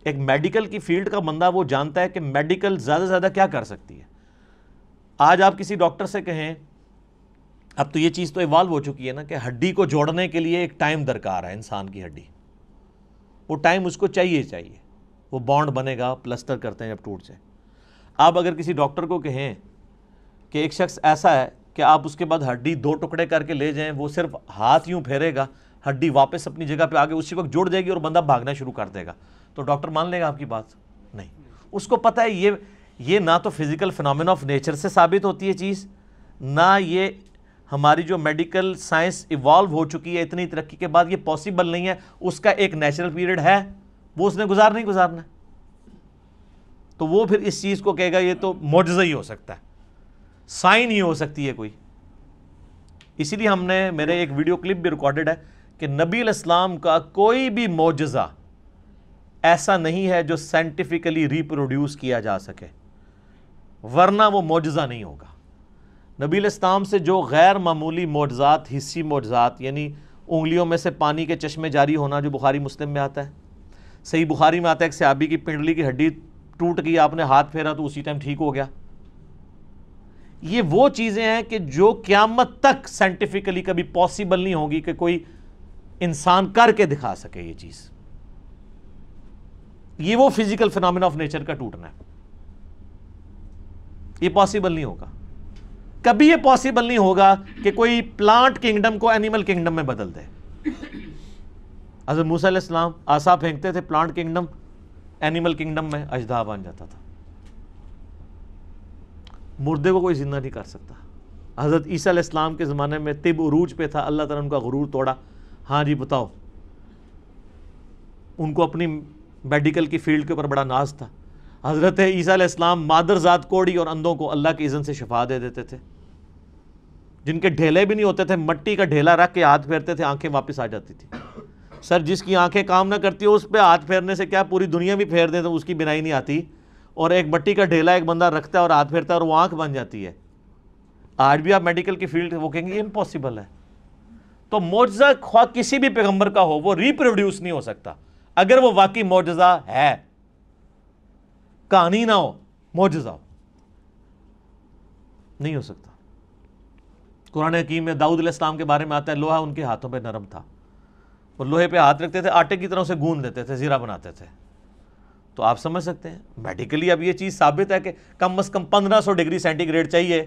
ایک میڈیکل کی فیلڈ کا بندہ وہ جانتا ہے کہ میڈیکل زیادہ سے زیادہ کیا کر سکتی ہے. آج آپ کسی ڈاکٹر سے کہیں، اب تو یہ چیز تو ایوالو ہو چکی ہے نا کہ ہڈی کو جوڑنے کے لیے ایک ٹائم درکار ہے. انسان کی ہڈی، وہ ٹائم اس کو چاہیے، وہ بانڈ بنے گا، پلسٹر کرتے ہیں جب ٹوٹ جائے. آپ اگر کسی ڈاکٹر کو کہیں کہ ایک شخص ایسا ہے کہ آپ اس کے بعد ہڈی 2 ٹکڑے کر کے لے جائیں, وہ صرف ہاتھ یوں پھیرے گا, ہڈی واپس اپنی جگہ پہ آگے اسی وقت جڑ جائے گی اور بندہ بھاگنا شروع کر دے گا, تو ڈاکٹر مان لے گا آپ کی بات؟ نہیں. اس کو پتہ ہے یہ نہ تو فزیکل فنامنا آف نیچر سے ثابت ہوتی ہے چیز, نہ یہ ہماری جو میڈیکل سائنس ایوالو ہو چکی ہے اتنی ترقی کے بعد, یہ پاسبل نہیں ہے. اس کا ایک نیچرل پیریڈ ہے, وہ اس نے گزارنا ہے. تو وہ پھر اس چیز کو کہے گا یہ تو معجزہ ہی ہو سکتا ہے, سائن ہی ہو سکتی ہے کوئی. اسی لیے ہم نے, میرے ایک ویڈیو کلپ بھی ریکارڈڈ ہے کہ نبی علیہ السلام کا کوئی بھی معجزہ ایسا نہیں ہے جو سائنٹیفکلی ریپروڈیوس کیا جا سکے, ورنہ وہ معجزہ نہیں ہوگا. نبی علیہ السلام سے جو غیر معمولی معجزات, حسی معجزات, یعنی انگلیوں میں سے پانی کے چشمے جاری ہونا جو بخاری مسلم میں آتا ہے, صحیح بخاری میں آتا ہے ایک صحابی کی پنڈلی کی ہڈی ٹوٹ گئی, آپ نے ہاتھ پھیرا تو اسی ٹائم ٹھیک ہو گیا. یہ وہ چیزیں ہیں کہ جو قیامت تک سائنٹیفکلی کبھی پاسبل نہیں ہوگی کہ کوئی انسان کر کے دکھا سکے یہ چیز. یہ وہ فزیکل فنامنا آف نیچر کا ٹوٹنا ہے, یہ پاسبل نہیں ہوگا. کبھی یہ پاسبل نہیں ہوگا کہ کوئی پلانٹ کنگڈم کو اینیمل کنگڈم میں بدل دے. حضرت موسیٰ علیہ السلام عصا پھینکتے تھے, پلانٹ کنگڈم اینیمل کنگڈم میں اژدہا بن جاتا تھا. مردے کو کوئی زندہ نہیں کر سکتا. حضرت عیسیٰ علیہ السلام کے زمانے میں طب عروج پہ تھا, اللہ تعالیٰ نے ان کا غرور توڑا. ہاں جی بتاؤ, ان کو اپنی میڈیکل کی فیلڈ کے اوپر بڑا ناز تھا. حضرت عیسیٰ علیہ السلام مادر ذات کوڑی اور اندھوں کو اللہ کی اذن سے شفا دے دیتے تھے. جن کے ڈھیلے بھی نہیں ہوتے تھے, مٹی کا ڈھیلا رکھ کے ہاتھ پھیرتے تھے, آنکھیں واپس آ جاتی تھی. سر جس کی آنکھیں کام نہ کرتی ہو اس پہ ہاتھ پھیرنے سے کیا پوری دنیا بھی پھیر دیں تو اس کی بینائی نہیں آتی, اور ایک مٹی کا ڈھیلا ایک بندہ رکھتا ہے اور ہاتھ پھیرتا ہے اور وہ آنکھ بن جاتی ہے. آج بھی آپ میڈیکل کی فیلڈ وہ کہیں گے یہ امپاسبل ہے. تو معجزہ خواہ کسی بھی پیغمبر کا ہو وہ ریپروڈیوس نہیں ہو سکتا اگر وہ واقعی معجزہ ہے, کہانی نہ ہو, معجزہ ہو, نہیں ہو سکتا. قرآن حکیم میں داؤد علیہ السلام کے بارے میں آتا ہے لوہا ان کے ہاتھوں پہ نرم تھا, اور لوہے پہ ہاتھ رکھتے تھے, آٹے کی طرح اسے گوندھ دیتے تھے, زیرہ بناتے تھے. تو آپ سمجھ سکتے ہیں میڈیکلی اب یہ چیز ثابت ہے کہ کم از کم 1500 ڈگری سینٹی گریڈ چاہیے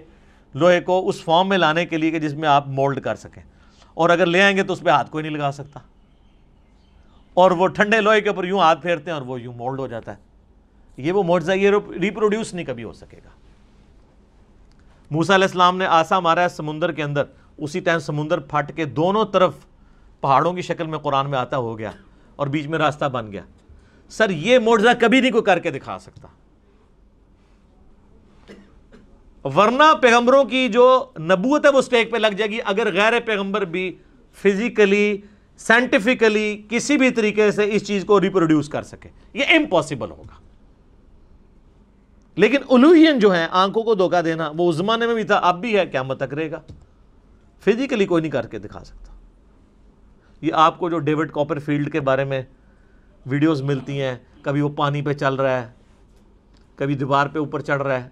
لوہے کو اس فارم میں لانے کے لیے کہ جس میں آپ مولڈ کر سکیں, اور اگر لے آئیں گے تو اس پہ ہاتھ کوئی نہیں لگا سکتا, اور وہ ٹھنڈے لوہے کے اوپر یوں ہاتھ پھیرتے ہیں اور وہ یوں مولڈ ہو جاتا ہے. یہ وہ معجزہ, یہ ریپروڈیوس نہیں کبھی ہو سکے گا. موسیٰ علیہ السلام نے عصا مارا ہے سمندر کے اندر, اسی ٹائم سمندر پھٹ کے دونوں طرف پہاڑوں کی شکل میں قرآن میں آتا ہو گیا اور بیچ میں راستہ بن گیا. سر یہ معجزہ کبھی نہیں کوئی کر کے دکھا سکتا, ورنہ پیغمبروں کی جو نبوت ہے وہ سٹیک پہ لگ جائے گی اگر غیر پیغمبر بھی فزیکلی سائنٹیفکلی کسی بھی طریقے سے اس چیز کو ریپروڈیوس کر سکے. یہ امپاسبل ہوگا. لیکن الوہین جو ہے, آنکھوں کو دھوکہ دینا, وہ اس زمانے میں بھی تھا, اب بھی ہے, قیامت تک رہے گا. فزیکلی کوئی نہیں کر کے دکھا سکتا. یہ آپ کو جو ڈیوڈ کاپر فیلڈ کے بارے میں ویڈیوز ملتی ہیں, کبھی وہ پانی پہ چل رہا ہے, کبھی دیوار پہ اوپر چڑھ رہا ہے,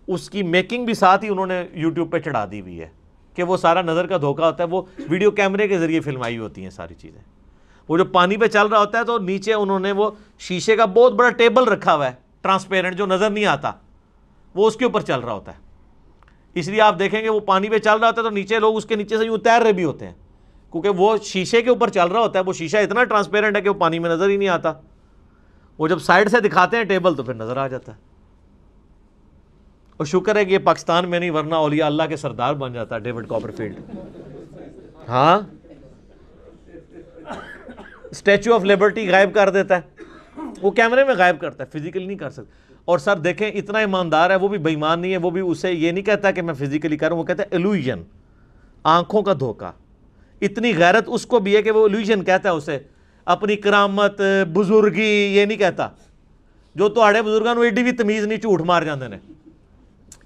اس کی میکنگ بھی ساتھ ہی انہوں نے یوٹیوب پہ چڑھا دی ہوئی ہے کہ وہ سارا نظر کا دھوکہ ہوتا ہے. وہ ویڈیو کیمرے کے ذریعے فلمائی ہوتی ہیں ساری چیزیں. وہ جو پانی پہ چل رہا ہوتا ہے تو نیچے انہوں نے وہ شیشے کا بہت بڑا ٹیبل رکھا ہوا ہے, ٹرانسپیرنٹ, جو نظر نہیں آتا, وہ اس کے اوپر چل رہا ہوتا ہے. اس لیے آپ دیکھیں گے وہ پانی پہ چل رہا ہوتا ہے تو نیچے لوگ اس کے نیچے سے یوں تیر رہے بھی ہوتے ہیں, کیونکہ وہ شیشے کے اوپر چل رہا ہوتا ہے. وہ شیشہ اتنا ٹرانسپیرنٹ ہے کہ وہ پانی میں نظر ہی نہیں آتا. وہ جب سائڈ سے دکھاتے ہیں ٹیبل تو پھر نظر آ جاتا ہے. اور شکر ہے کہ یہ پاکستان میں نہیں, ورنہ اولیاء اللہ کے سردار بن جاتا ہے ڈیوڈ کاپر فیلڈ. ہاں, اسٹیچو آف لبرٹی غائب کر دیتا ہے, وہ کیمرے میں غائب کرتا ہے, فزیکلی نہیں کر سکتا. اور سر دیکھیں اتنا ایماندار ہے, وہ بھی بے ایمان نہیں ہے, وہ بھی اسے یہ نہیں کہتا کہ میں فزیکلی کروں, وہ کہتا ہے ایلوژن, آنکھوں کا دھوکہ. اتنی غیرت اس کو بھی ہے کہ وہ ایلوژن کہتا ہے اسے, اپنی کرامت بزرگی یہ نہیں کہتا. جو تہاڑے بزرگاں نو ایڈی بھی تمیز نہیں, جھوٹ مار جاندے نے.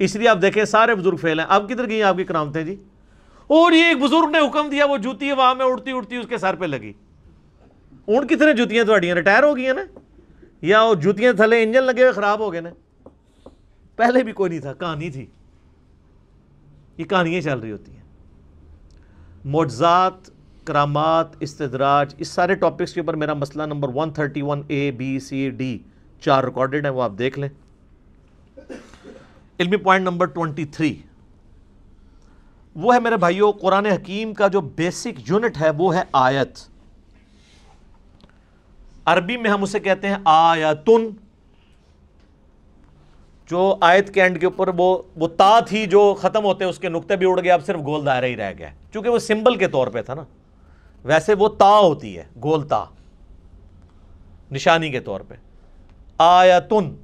اس لیے آپ دیکھیں سارے بزرگ فیل ہیں. اب کدھر گئی آپ کی کرامتیں جی؟ اور یہ ایک بزرگ نے حکم دیا, وہ جوتی وہاں میں اڑتی اڑتی اس کے سر پہ لگی. اون کتنے جوتیاں تھوڑیاں ریٹائر ہو گئی ہیں نا, یا وہ جوتیاں تھلے انجن لگے ہوئے خراب ہو گئے نا. پہلے بھی کوئی نہیں تھا, کہانی تھی. یہ کہانیاں چل رہی ہوتی ہیں. معجزات, کرامات, استدراج, اس سارے ٹاپکس کے اوپر میرا مسئلہ number 131A B C D 4 recorded ہیں, وہ آپ دیکھ لیں. علمی پوائنٹ نمبر 23, وہ ہے میرے بھائیوں قرآن حکیم کا جو بیسک یونٹ ہے وہ ہے آیت. عربی میں ہم اسے کہتے ہیں آیتن. جو آیت کے اینڈ کے اوپر وہ تا تھی جو ختم ہوتے اس کے نقطے بھی اڑ گئے, اب صرف گول دائرہ ہی رہ گیا, چونکہ وہ سمبل کے طور پہ تھا نا. ویسے وہ تا ہوتی ہے, گول تا, نشانی کے طور پہ. آیتن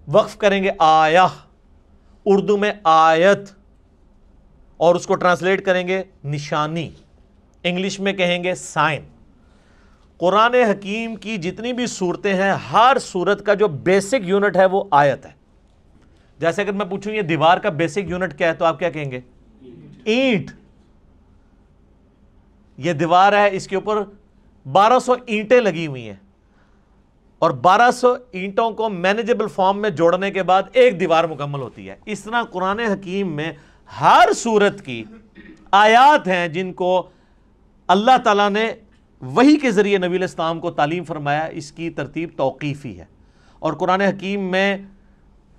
وقف کریں گے آیہ, اردو میں آیت, اور اس کو ٹرانسلیٹ کریں گے نشانی, انگلش میں کہیں گے سائن. قرآن حکیم کی جتنی بھی صورتیں ہیں, ہر صورت کا جو بیسک یونٹ ہے وہ آیت ہے. جیسے اگر میں پوچھوں یہ دیوار کا بیسک یونٹ کیا ہے تو آپ کیا کہیں گے؟ اینٹ. یہ دیوار ہے, اس کے اوپر 1200 اینٹیں لگی ہوئی ہیں, اور 1200 اینٹوں کو مینیجبل فارم میں جوڑنے کے بعد ایک دیوار مکمل ہوتی ہے. اس طرح قرآن حکیم میں ہر صورت کی آیات ہیں جن کو اللہ تعالیٰ نے وحی کے ذریعے نبی علیہ السلام کو تعلیم فرمایا. اس کی ترتیب توقیفی ہے, اور قرآن حکیم میں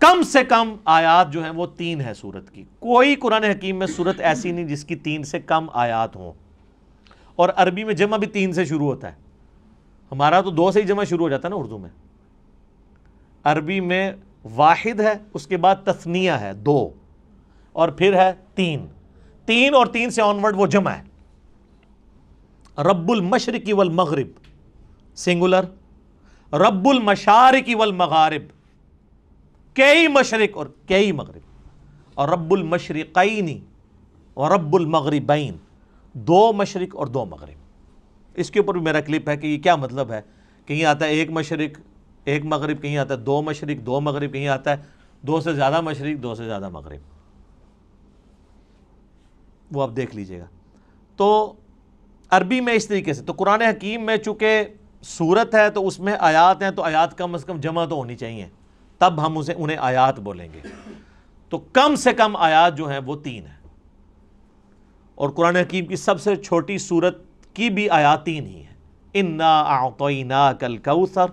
کم سے کم آیات جو ہیں وہ 3 ہے صورت کی. کوئی قرآن حکیم میں صورت ایسی نہیں جس کی 3 سے کم آیات ہوں. اور عربی میں جمع بھی 3 سے شروع ہوتا ہے. ہمارا تو 2 سے ہی جمع شروع ہو جاتا ہے نا اردو میں. عربی میں واحد ہے, اس کے بعد تثنیہ ہے 2, اور پھر ہے 3. 3 اور 3 سے آن ورڈ وہ جمع ہے. رب المشرق والمغرب سنگولر, رب المشارق والمغارب کئی مشرق اور کئی مغرب, اور رب المشرقین اور رب المغربین 2 مشرق اور 2 مغرب. اس کے اوپر بھی میرا کلپ ہے کہ یہ کیا مطلب ہے. کہیں آتا ہے 1 مشرق 1 مغرب, کہیں آتا ہے 2 مشرق 2 مغرب, کہیں آتا ہے 2 سے زیادہ مشرق 2 سے زیادہ مغرب. وہ آپ دیکھ لیجئے گا. تو عربی میں اس طریقے سے. تو قرآن حکیم میں چونکہ سورت ہے تو اس میں آیات ہیں, تو آیات کم از کم جمع تو ہونی چاہیے, تب ہم انہیں آیات بولیں گے. تو کم سے کم آیات جو ہیں وہ 3 ہیں, اور قرآن حکیم کی سب سے چھوٹی سورت کی بھی آیات 3 ہی ہیں. انا اعطیناک الکوثر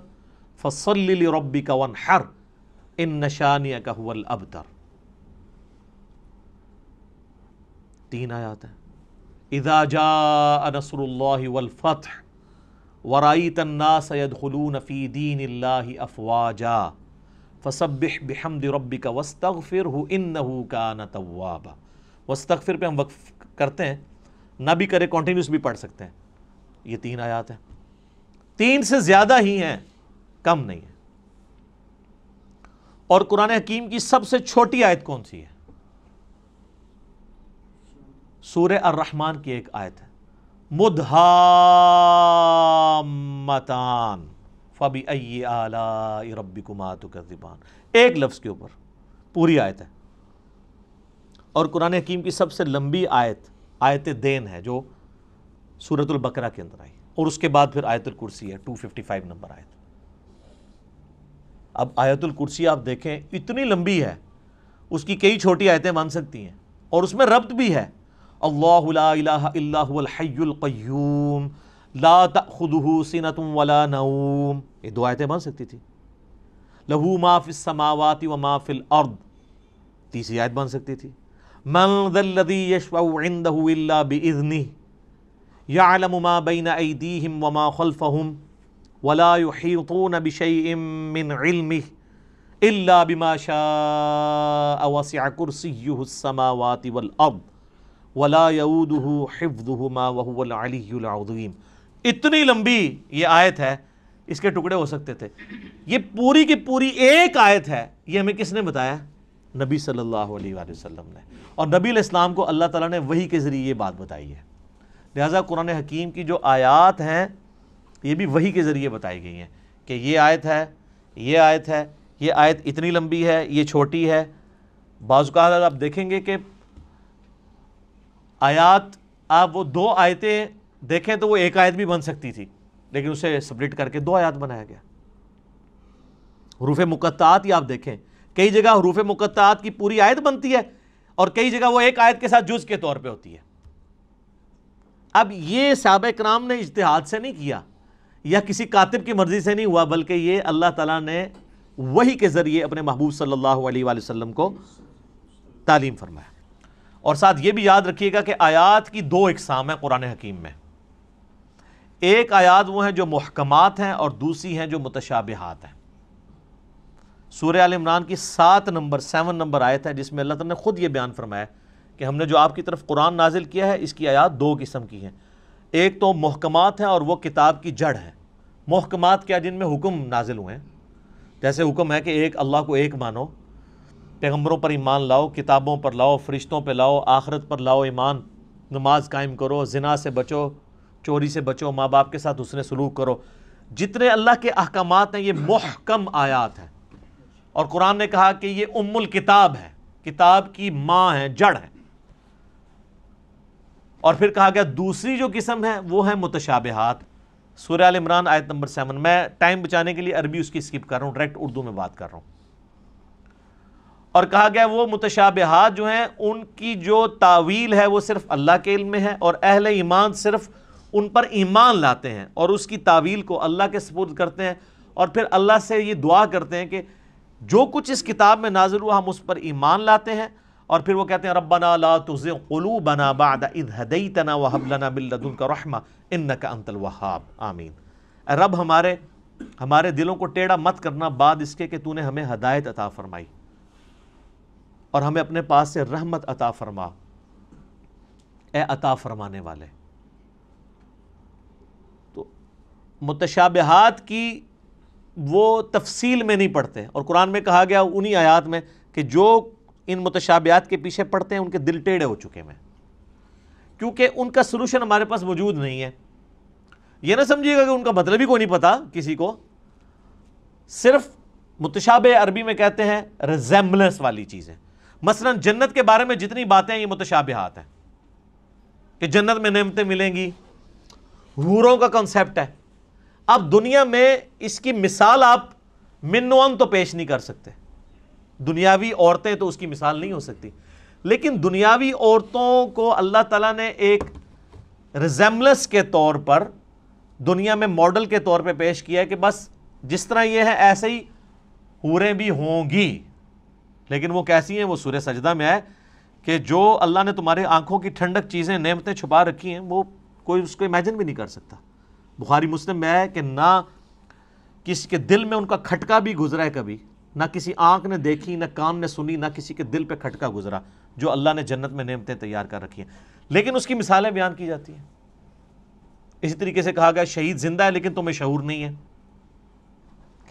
فصل لربک وانحر ان شانئک هو الابتر. 3 آیات ہیں. اذا جاء نصر اللہ والفتح ورأیت الناس يدخلون فی دین اللہ افواجا فسبح بحمد ربک واستغفرہ انہ کان توابا. واستغفر پہ ہم وقف کرتے ہیں, نہ بھی کرے کنٹینیوس بھی پڑھ سکتے ہیں. یہ 3 آیات ہیں, 3 سے زیادہ ہی ہیں, کم نہیں ہے. اور قرآن حکیم کی سب سے چھوٹی آیت کون سی ہے؟ سورہ الرحمن کی ایک آیت ہے, مدھامتان فبأی آلاء ربکما تکذبان. ایک لفظ کے اوپر پوری آیت ہے. اور قرآن حکیم کی سب سے لمبی آیت دین ہے جو سورۃ البقرہ کے اندر آئی, اور اس کے بعد پھر آیت الکرسی ہے 255 نمبر آیت. اب آیت الکرسی آپ دیکھیں اتنی لمبی ہے, اس کی کئی چھوٹی آیتیں بن سکتی ہیں, اور اس میں ربط بھی ہے. اللہ لا الہ الا هو الحی القیوم لا تأخذہ سنۃ ولا نوم, یہ 2 آیتیں بن سکتی تھی. لہ ما فی السماوات وما فی الارض, تیسری آیت بن سکتی تھی. من ذا الذی یشفع عندہ الا باذنہ یعلم ما بین ایدیہم وما خلفہم ولا یحیطون بشیء من علمہ الا بما شاء وسع کرسیہ السماوات والارض ولا یؤودہ حفظہما وہو العلی العظیم. اتنی لمبی یہ آیت ہے, اس کے ٹکڑے ہو سکتے تھے. یہ پوری کی پوری ایک آیت ہے. یہ ہمیں کس نے بتایا؟ نبی صلی اللہ علیہ وآلہ وسلم نے. اور نبی علیہ السلام کو اللہ تعالیٰ نے وحی کے ذریعے یہ بات بتائی ہے. لہٰذا قرآن حکیم کی جو آیات ہیں یہ بھی وحی کے ذریعے بتائی گئی ہیں کہ یہ آیت ہے, یہ آیت ہے, یہ آیت اتنی لمبی ہے, یہ چھوٹی ہے. بعض اوقات آپ دیکھیں گے کہ آیات, آپ وہ 2 آیتیں دیکھیں تو وہ ایک آیت بھی بن سکتی تھی, لیکن اسے سپلٹ کر کے 2 آیات بنایا گیا. حروف مقطعات ہی آپ دیکھیں, کئی جگہ حروف مقطعات کی پوری آیت بنتی ہے, اور کئی جگہ وہ ایک آیت کے ساتھ جز کے طور پہ ہوتی ہے. اب یہ صحابہ کرام نے اجتہاد سے نہیں کیا, یا کسی کاتب کی مرضی سے نہیں ہوا, بلکہ یہ اللہ تعالیٰ نے وحی کے ذریعے اپنے محبوب صلی اللہ علیہ وآلہ وسلم کو تعلیم فرمایا. اور ساتھ یہ بھی یاد رکھیے گا کہ آیات کی دو اقسام ہیں قرآن حکیم میں. ایک آیات وہ ہیں جو محکمات ہیں اور دوسری ہیں جو متشابہات ہیں. سورہ آل عمران کی 7 نمبر آیت ہے جس میں اللہ تعالیٰ نے خود یہ بیان فرمایا کہ ہم نے جو آپ کی طرف قرآن نازل کیا ہے اس کی آیات دو قسم کی ہیں. ایک تو محکمات ہیں اور وہ کتاب کی جڑ ہے. محکمات کیا؟ جن میں حکم نازل ہوئے ہیں. جیسے حکم ہے کہ ایک اللہ کو ایک مانو، پیغمبروں پر ایمان لاؤ، کتابوں پر لاؤ، فرشتوں پہ لاؤ، آخرت پر لاؤ ایمان، نماز قائم کرو، زنا سے بچو، چوری سے بچو، ماں باپ کے ساتھ حسن سلوک کرو. جتنے اللہ کے احکامات ہیں یہ محکم آیات ہیں. اور قرآن نے کہا کہ یہ ام الکتاب ہے، کتاب کی ماں ہے، جڑ ہے. اور پھر کہا گیا دوسری جو قسم ہے وہ ہے متشابہات. سورہ آل عمران آیت نمبر 7. میں ٹائم بچانے کے لیے عربی اس کی سکپ کر رہا ہوں، ڈائریکٹ اردو میں بات کر رہا ہوں. اور کہا گیا وہ متشابہات جو ہیں ان کی جو تاویل ہے وہ صرف اللہ کے علم میں ہے، اور اہل ایمان صرف ان پر ایمان لاتے ہیں اور اس کی تاویل کو اللہ کے سپرد کرتے ہیں، اور پھر اللہ سے یہ دعا کرتے ہیں کہ جو کچھ اس کتاب میں نازل ہوا ہم اس پر ایمان لاتے ہیں. اور پھر وہ کہتے ہیں ربنا لا تزغ قلوبنا بعد اذ ہدیتنا وہب لنا من لدنک رحمہ انک انت الوہاب آمین. اے رب ہمارے دلوں کو ٹیڑھا مت کرنا بعد اس کے کہ تو نے ہمیں ہدایت عطا فرمائی، اور ہمیں اپنے پاس سے رحمت عطا فرما، اے عطا فرمانے والے. تو متشابہات کی وہ تفصیل میں نہیں پڑھتے، اور قرآن میں کہا گیا انہی آیات میں کہ جو ان متشابہات کے پیچھے پڑھتے ہیں ان کے دل ٹیڑھے ہو چکے ہیں، کیونکہ ان کا سلوشن ہمارے پاس موجود نہیں ہے. یہ نہ سمجھیے گا کہ ان کا مطلب ہی کوئی نہیں پتا کسی کو. صرف متشابہ عربی میں کہتے ہیں ریزیمبلنس والی چیزیں. مثلا جنت کے بارے میں جتنی باتیں ہیں یہ متشابہات ہیں کہ جنت میں نعمتیں ملیں گی، حوروں کا کنسیپٹ ہے. اب دنیا میں اس کی مثال آپ من و ان تو پیش نہیں کر سکتے، دنیاوی عورتیں تو اس کی مثال نہیں ہو سکتی، لیکن دنیاوی عورتوں کو اللہ تعالیٰ نے ایک ریزیمبلنس کے طور پر دنیا میں ماڈل کے طور پہ پیش کیا ہے کہ بس جس طرح یہ ہے ایسے ہی حوریں بھی ہوں گی. لیکن وہ کیسی ہیں؟ وہ سورہ سجدہ میں ہے کہ جو اللہ نے تمہارے آنکھوں کی ٹھنڈک چیزیں نعمتیں چھپا رکھی ہیں وہ کوئی اس کو امیجن بھی نہیں کر سکتا. بخاری مسلم میں ہے کہ نہ کسی کے دل میں ان کا کھٹکا بھی گزرا ہے کبھی، نہ کسی آنکھ نے دیکھی، نہ کان نے سنی، نہ کسی کے دل پہ کھٹکا گزرا جو اللہ نے جنت میں نعمتیں تیار کر رکھی ہیں، لیکن اس کی مثالیں بیان کی جاتی ہیں. اسی طریقے سے کہا گیا شہید زندہ ہے لیکن تمہیں شعور نہیں ہے.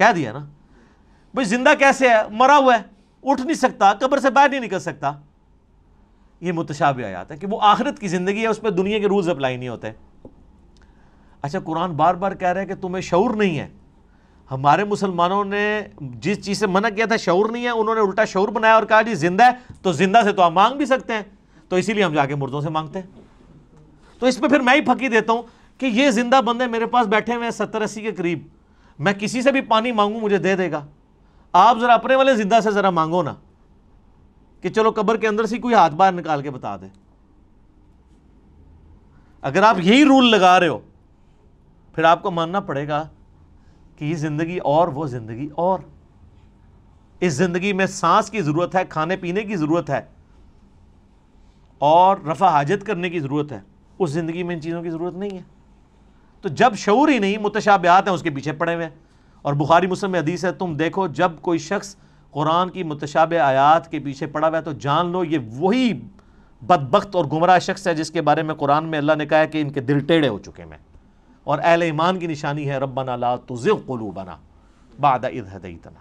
کہہ دیا نا بھئی زندہ کیسے ہے؟ مرا ہوا ہے، اٹھ نہیں سکتا، قبر سے باہر نہیں نکل سکتا. یہ متشابہ آیات ہے کہ وہ آخرت کی زندگی ہے، اس پہ دنیا کے رولز اپلائی نہیں ہوتے. اچھا قرآن بار بار کہہ رہا ہے کہ تمہیں شعور نہیں ہے. ہمارے مسلمانوں نے جس چیز سے منع کیا تھا شعور نہیں ہے، انہوں نے الٹا شعور بنایا اور کہا جی زندہ ہے تو زندہ سے تو آپ مانگ بھی سکتے ہیں، تو اسی لیے ہم جا کے مردوں سے مانگتے ہیں. تو اس پہ پھر میں ہی پھکی دیتا ہوں کہ یہ زندہ بندے میرے پاس بیٹھے ہوئے ہیں 70-80 کے قریب، میں کسی سے بھی پانی مانگوں مجھے دے دے گا. آپ ذرا اپنے والے زندہ سے ذرا مانگو نا کہ چلو قبر کے اندر سے کوئی ہاتھ باہر نکال کے بتا دے. اگر آپ یہی رول لگا رہے ہو پھر آپ کو ماننا پڑے گا کہ یہ زندگی اور وہ زندگی اور. اس زندگی میں سانس کی ضرورت ہے، کھانے پینے کی ضرورت ہے اور رفع حاجت کرنے کی ضرورت ہے. اس زندگی میں ان چیزوں کی ضرورت نہیں ہے. تو جب شعور ہی نہیں، متشابہات ہیں اس کے پیچھے پڑے ہوئے ہیں. اور بخاری مسلم میں حدیث ہے، تم دیکھو جب کوئی شخص قرآن کی متشابہ آیات کے پیچھے پڑا ہوا ہے تو جان لو یہ وہی بدبخت اور گمراہ شخص ہے جس کے بارے میں قرآن میں اللہ نے کہا ہے کہ ان کے دل ٹیڑھے ہو چکے ہیں. اور اہل ایمان کی نشانی ہے ربنا لا تزغ قلوبنا بعد اذ ہدیتنا.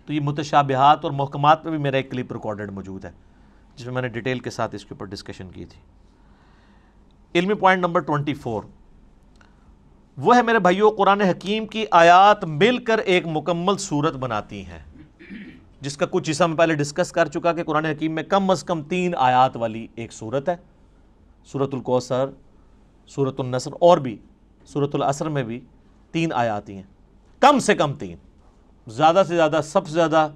تو یہ متشابہات اور محکمات پہ بھی میرا ایک کلپ ریکارڈڈ موجود ہے جس میں نے ڈیٹیل کے ساتھ اس کے اوپر ڈسکشن کی تھی. علمی پوائنٹ نمبر 24 وہ ہے میرے بھائیوں، قرآن حکیم کی آیات مل کر ایک مکمل صورت بناتی ہیں، جس کا کچھ حصہ میں پہلے ڈسکس کر چکا کہ قرآن حکیم میں کم از کم 3 آیات والی ایک صورت ہے. سورۃ الکوثر، سورۃ النصر اور بھی سورۃ العصر میں بھی 3 آیات ہی ہیں، کم سے کم 3. زیادہ سے زیادہ سب سے زیادہ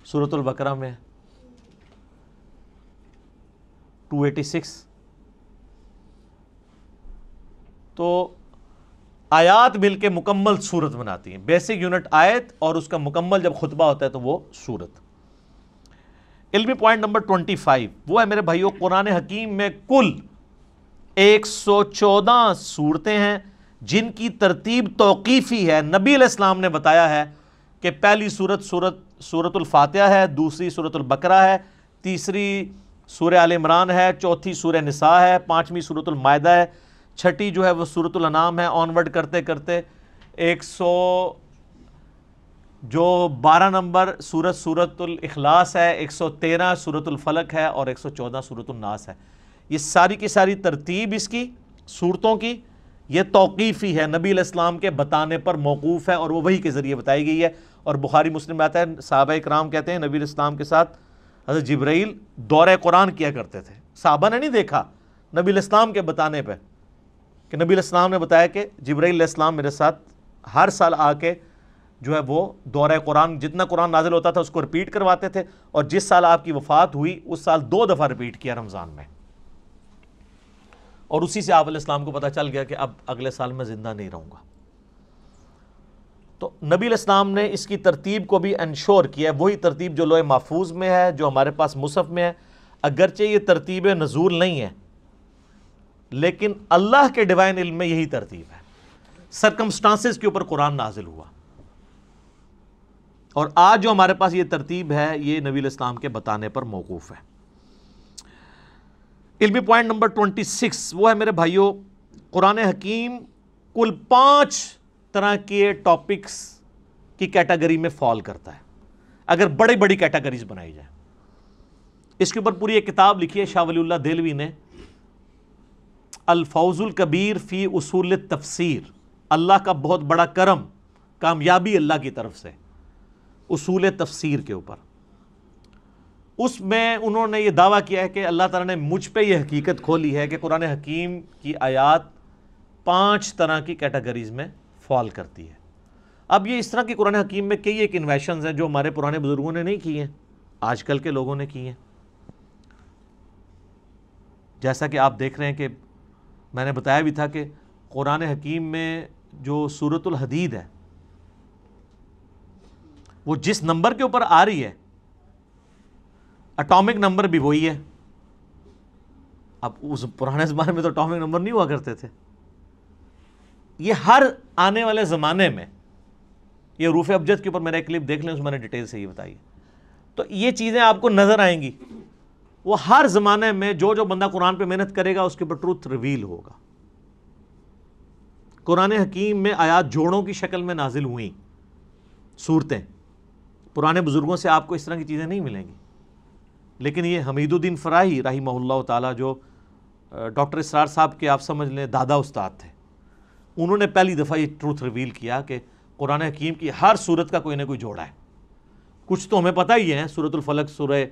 سورۃ البقرہ میں 286. تو آیات مل کے مکمل صورت بناتی ہیں. بیسک یونٹ آیت اور اس کا مکمل جب خطبہ ہوتا ہے تو وہ صورت. علمی پوائنٹ نمبر 25 وہ ہے میرے بھائیو، قرآن حکیم میں کل 114 صورتیں ہیں جن کی ترتیب توقیفی ہے۔ نبی علیہ السلام نے بتایا ہے کہ پہلی سورۃ الفاتحہ ہے، دوسری سورۃ البقرہ ہے، تیسری سورہ آل عمران ہے، چوتھی سورہ نساء ہے، پانچویں سورۃ المائدہ ہے، چھٹی جو ہے وہ سورۃ الانعام ہے، آنورڈ کرتے کرتے 12 نمبر سورۃ الاخلاص ہے، 113 سورۃ الفلق ہے اور 114 سورۃ الناس ہے۔ یہ ساری کی ساری ترتیب اس کی صورتوں کی یہ توقیفی ہے، نبی علیہ السلام کے بتانے پر موقوف ہے اور وہ وحی کے ذریعے بتائی گئی ہے۔ اور بخاری مسلم میں آتا ہے، صحابہ اکرام کہتے ہیں نبی علیہ السلام کے ساتھ حضرت جبرائیل دورہ قرآن کیا کرتے تھے۔ صحابہ نے نہیں دیکھا، نبی علیہ السلام کے بتانے پہ کہ نبی علیہ السلام نے بتایا کہ جبرائیل علیہ السلام میرے ساتھ ہر سال آ کے جو ہے وہ دورہ قرآن، جتنا قرآن نازل ہوتا تھا اس کو رپیٹ کرواتے تھے، اور جس سال آپ کی وفات ہوئی اس سال 2 دفعہ رپیٹ کیا رمضان میں، اور اسی سے آپ علیہ السلام کو پتہ چل گیا کہ اب اگلے سال میں زندہ نہیں رہوں گا۔ تو نبی علیہ السلام نے اس کی ترتیب کو بھی انشور کیا ہے، وہی ترتیب جو لوح محفوظ میں ہے، جو ہمارے پاس مصحف میں ہے، اگرچہ یہ ترتیب نزول نہیں ہے لیکن اللہ کے ڈیوائن علم میں یہی ترتیب ہے، سرکمسٹانسز کے اوپر قرآن نازل ہوا، اور آج جو ہمارے پاس یہ ترتیب ہے یہ نبی علیہ السلام کے بتانے پر موقوف ہے۔ علمی پوائنٹ نمبر 26 وہ ہے میرے بھائیوں، قرآن حکیم کل 5 طرح کے ٹاپکس کی کیٹیگری میں فال کرتا ہے، اگر بڑی بڑی کیٹیگریز بنائی جائیں۔ اس کے اوپر پوری ایک کتاب لکھی ہے شاہ ولی اللہ دہلوی نے، الفوز الکبیر فی اصول التفسیر، اللہ کا بہت بڑا کرم، کامیابی اللہ کی طرف سے اصول تفسیر کے اوپر۔ اس میں انہوں نے یہ دعویٰ کیا ہے کہ اللہ تعالیٰ نے مجھ پہ یہ حقیقت کھولی ہے کہ قرآن حکیم کی آیات 5 طرح کی کیٹیگریز میں فال کرتی ہے۔ اب یہ اس طرح کی قرآن حکیم میں کئی ایک انویشنز ہیں جو ہمارے پرانے بزرگوں نے نہیں کی ہیں، آج کل کے لوگوں نے کی ہیں۔ جیسا کہ آپ دیکھ رہے ہیں کہ میں نے بتایا بھی تھا کہ قرآن حکیم میں جو سورۃ الحدید ہے وہ جس نمبر کے اوپر آ رہی ہے اٹامک نمبر بھی وہی ہے۔ اب اس پرانے زمانے میں تو اٹامک نمبر نہیں ہوا کرتے تھے، یہ ہر آنے والے زمانے میں، یہ حروف ابجد کے اوپر میرا ایک کلپ دیکھ لیں، اس میں نے ڈیٹیل سے یہ بتائی ہے، تو یہ چیزیں آپ کو نظر آئیں گی۔ وہ ہر زمانے میں جو بندہ قرآن پہ محنت کرے گا اس کے اوپر ٹروتھ ریویل ہوگا۔ قرآن حکیم میں آیات جوڑوں کی شکل میں نازل ہوئیں صورتیں، پرانے بزرگوں سے آپ کو اس طرح کی چیزیں نہیں ملیں گی، لیکن یہ حمید الدین فراہی رحمہ اللہ تعالیٰ، جو ڈاکٹر اسرار صاحب کے آپ سمجھ لیں دادا استاد تھے، انہوں نے پہلی دفعہ یہ ٹروتھ ریویل کیا کہ قرآن حکیم کی ہر صورت کا کوئی نہ کوئی جوڑا ہے۔ کچھ تو ہمیں پتہ ہی ہے، سورۃ الفلق، سورہ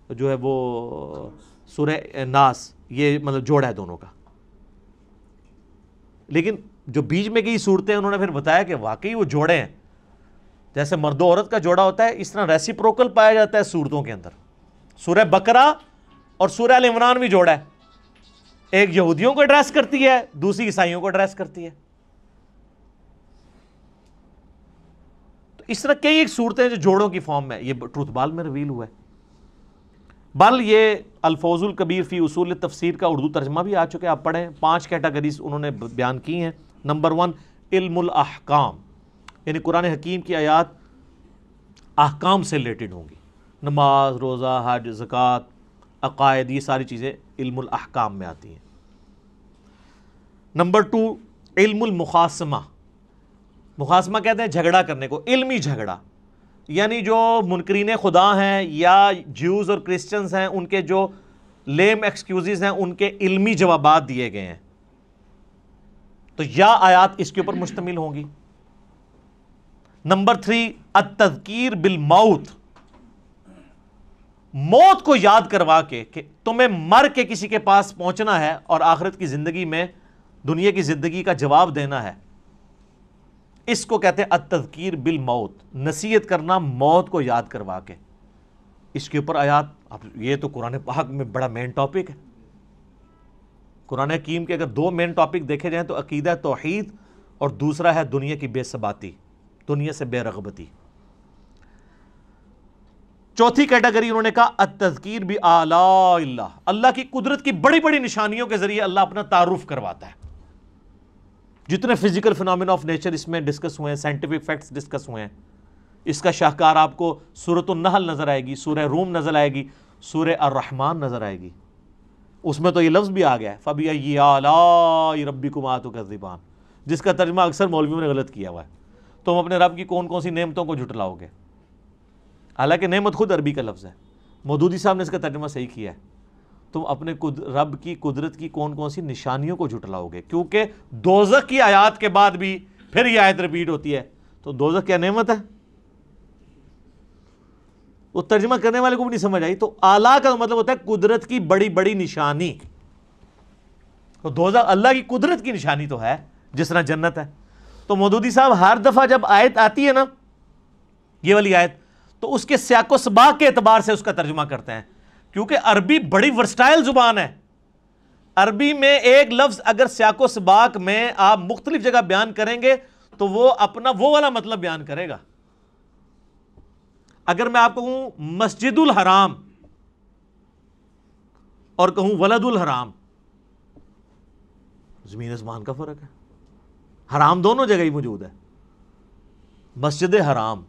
جو ہے وہ سورہ ناس، یہ مطلب جوڑا ہے دونوں کا، لیکن جو بیچ میں کی صورتیں انہوں نے پھر بتایا کہ واقعی وہ جوڑے ہیں، جیسے مرد و عورت کا جوڑا ہوتا ہے اس طرح ریسیپروکل پایا جاتا ہے صورتوں کے اندر۔ سورہ بقرہ اور سورہ آل عمران بھی جوڑا ہے، ایک یہودیوں کو ایڈریس کرتی ہے، دوسری عیسائیوں کو ایڈریس کرتی ہے۔ تو اس طرح کئی ایک صورتیں جو جوڑوں کی فارم میں، یہ ٹروتھ بال میں ریویل ہوا ہے۔ بل یہ الفوز الکبیر فی اصول التفسیر کا اردو ترجمہ بھی آ چکے، آپ پڑھیں، 5 کیٹیگریز انہوں نے بیان کی ہیں۔ نمبر 1 علم الاحکام، یعنی قرآن حکیم کی آیات احکام سے ریلیٹڈ ہوں گی، نماز، روزہ، حج، زکوٰۃ، عقائد، یہ ساری چیزیں علم الاحکام میں آتی ہیں۔ نمبر 2 علم المخاصمہ، مخاصمہ کہتے ہیں جھگڑا کرنے کو، علمی جھگڑا، یعنی جو منکرین خدا ہیں یا جیوز اور کرسچنز ہیں، ان کے جو لیم ایکسکیوزز ہیں ان کے علمی جوابات دیے گئے ہیں، تو یا آیات اس کے اوپر مشتمل ہوں گی۔ نمبر 3 التذکیر بالموت، موت کو یاد کروا کے کہ تمہیں مر کے کسی کے پاس پہنچنا ہے اور آخرت کی زندگی میں دنیا کی زندگی کا جواب دینا ہے، اس کو کہتے ہیں التذکیر بالموت، نصیحت کرنا موت کو یاد کروا کے۔ اس کے اوپر آیات، اب یہ تو قرآن پاک میں بڑا مین ٹاپک ہے۔ قرآن حکیم کے اگر 2 مین ٹاپک دیکھے جائیں تو عقیدہ توحید اور دوسرا ہے دنیا کی بے ثباتی، دنیا سے بے رغبتی۔ چوتھی کیٹیگری انہوں نے کہا التذکیر بآلاء اللہ، اللہ کی قدرت کی بڑی بڑی نشانیوں کے ذریعے اللہ اپنا تعارف کرواتا ہے. جتنے فزیکل فینومینا آف نیچر اس میں ڈسکس ہوئے ہیں، سائنٹیفک فیکٹس ڈسکس ہوئے ہیں، اس کا شاہکار آپ کو سورۃ النحل نظر آئے گی، سورہ روم نظر آئے گی، سورہ الرحمن نظر آئے گی. اس میں تو یہ لفظ بھی آ گیا ہے فَبِأَيِّ آلَاءِ رَبِّكُمَا تُكَذِّبَانِ، جس کا ترجمہ اکثر مولویوں نے غلط کیا ہوا ہے. تم اپنے رب کی کون کون سی نعمتوں کو جھٹلاؤ گے؟ حالانکہ نعمت خود عربی کا لفظ ہے. مودودی صاحب نے اس کا ترجمہ صحیح کیا ہے، تم اپنے رب کی قدرت کی کون کون سی نشانیوں کو جھٹلاؤ گے، کیونکہ دوزخ کی آیات کے بعد بھی پھر یہ آیت ریپیٹ ہوتی ہے. تو دوزخ کیا نعمت ہے؟ وہ ترجمہ کرنے والے کو بھی نہیں سمجھ آئی. تو اعلیٰ کا مطلب ہوتا ہے قدرت کی بڑی بڑی نشانی. تو دوزخ اللہ کی قدرت کی نشانی تو ہے، جس طرح جنت ہے. تو مودودی صاحب ہر دفعہ جب آیت آتی ہے نا، یہ والی آیت، تو اس کے سیاق و سباق کے اعتبار سے اس کا ترجمہ کرتے ہیں، کیونکہ عربی بڑی ورسٹائل زبان ہے. عربی میں ایک لفظ اگر سیاق و سباق میں آپ مختلف جگہ بیان کریں گے تو وہ اپنا وہ والا مطلب بیان کرے گا. اگر میں آپ کو کہوں مسجد الحرام اور کہوں ولد الحرام، زمین آسمان کا فرق ہے. حرام دونوں جگہ ہی موجود ہے. مسجد حرام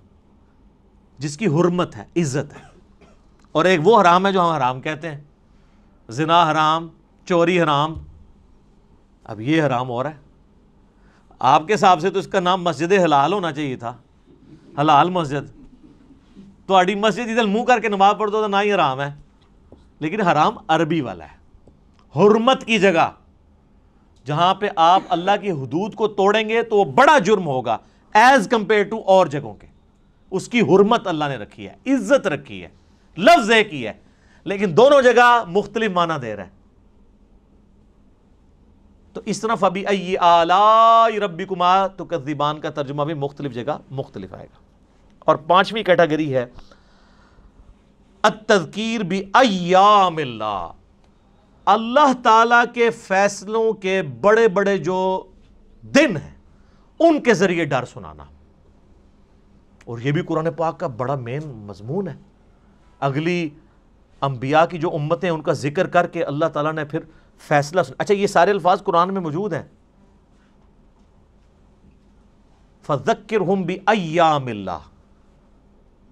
جس کی حرمت ہے، عزت ہے، اور ایک وہ حرام ہے جو ہم حرام کہتے ہیں، زنا حرام، چوری حرام. اب یہ حرام ہو رہا ہے. آپ کے حساب سے تو اس کا نام مسجد حلال ہونا چاہیے تھا، حلال مسجد. تو اڈی مسجد ادھر منہ کر کے نماز پڑھ دو تو نہ ہی حرام ہے، لیکن حرام عربی والا ہے. حرمت کی جگہ جہاں پہ آپ اللہ کی حدود کو توڑیں گے تو وہ بڑا جرم ہوگا ایز کمپیئر ٹو اور جگہوں کے. اس کی حرمت اللہ نے رکھی ہے، عزت رکھی ہے، لفظ ایک ہی ہے، لیکن دونوں جگہ مختلف معنی دے رہا ہے. تو اس طرح فَبِأَيِّ آلَاءِ رَبِّكُمَا تُكَذِّبَانِ کا ترجمہ بھی مختلف جگہ مختلف آئے گا. اور پانچویں کیٹیگری ہے التذکیر بأیام اللہ، اللہ تعالیٰ کے فیصلوں کے بڑے بڑے جو دن ہیں ان کے ذریعے ڈر سنانا. اور یہ بھی قرآن پاک کا بڑا مین مضمون ہے. اگلی انبیاء کی جو امتیں ان کا ذکر کر کے اللہ تعالیٰ نے پھر فیصلہ اچھا یہ سارے الفاظ قرآن میں موجود ہیں. فَذَكِّرْهُمْ بِأَيَّامِ اللَّهِ،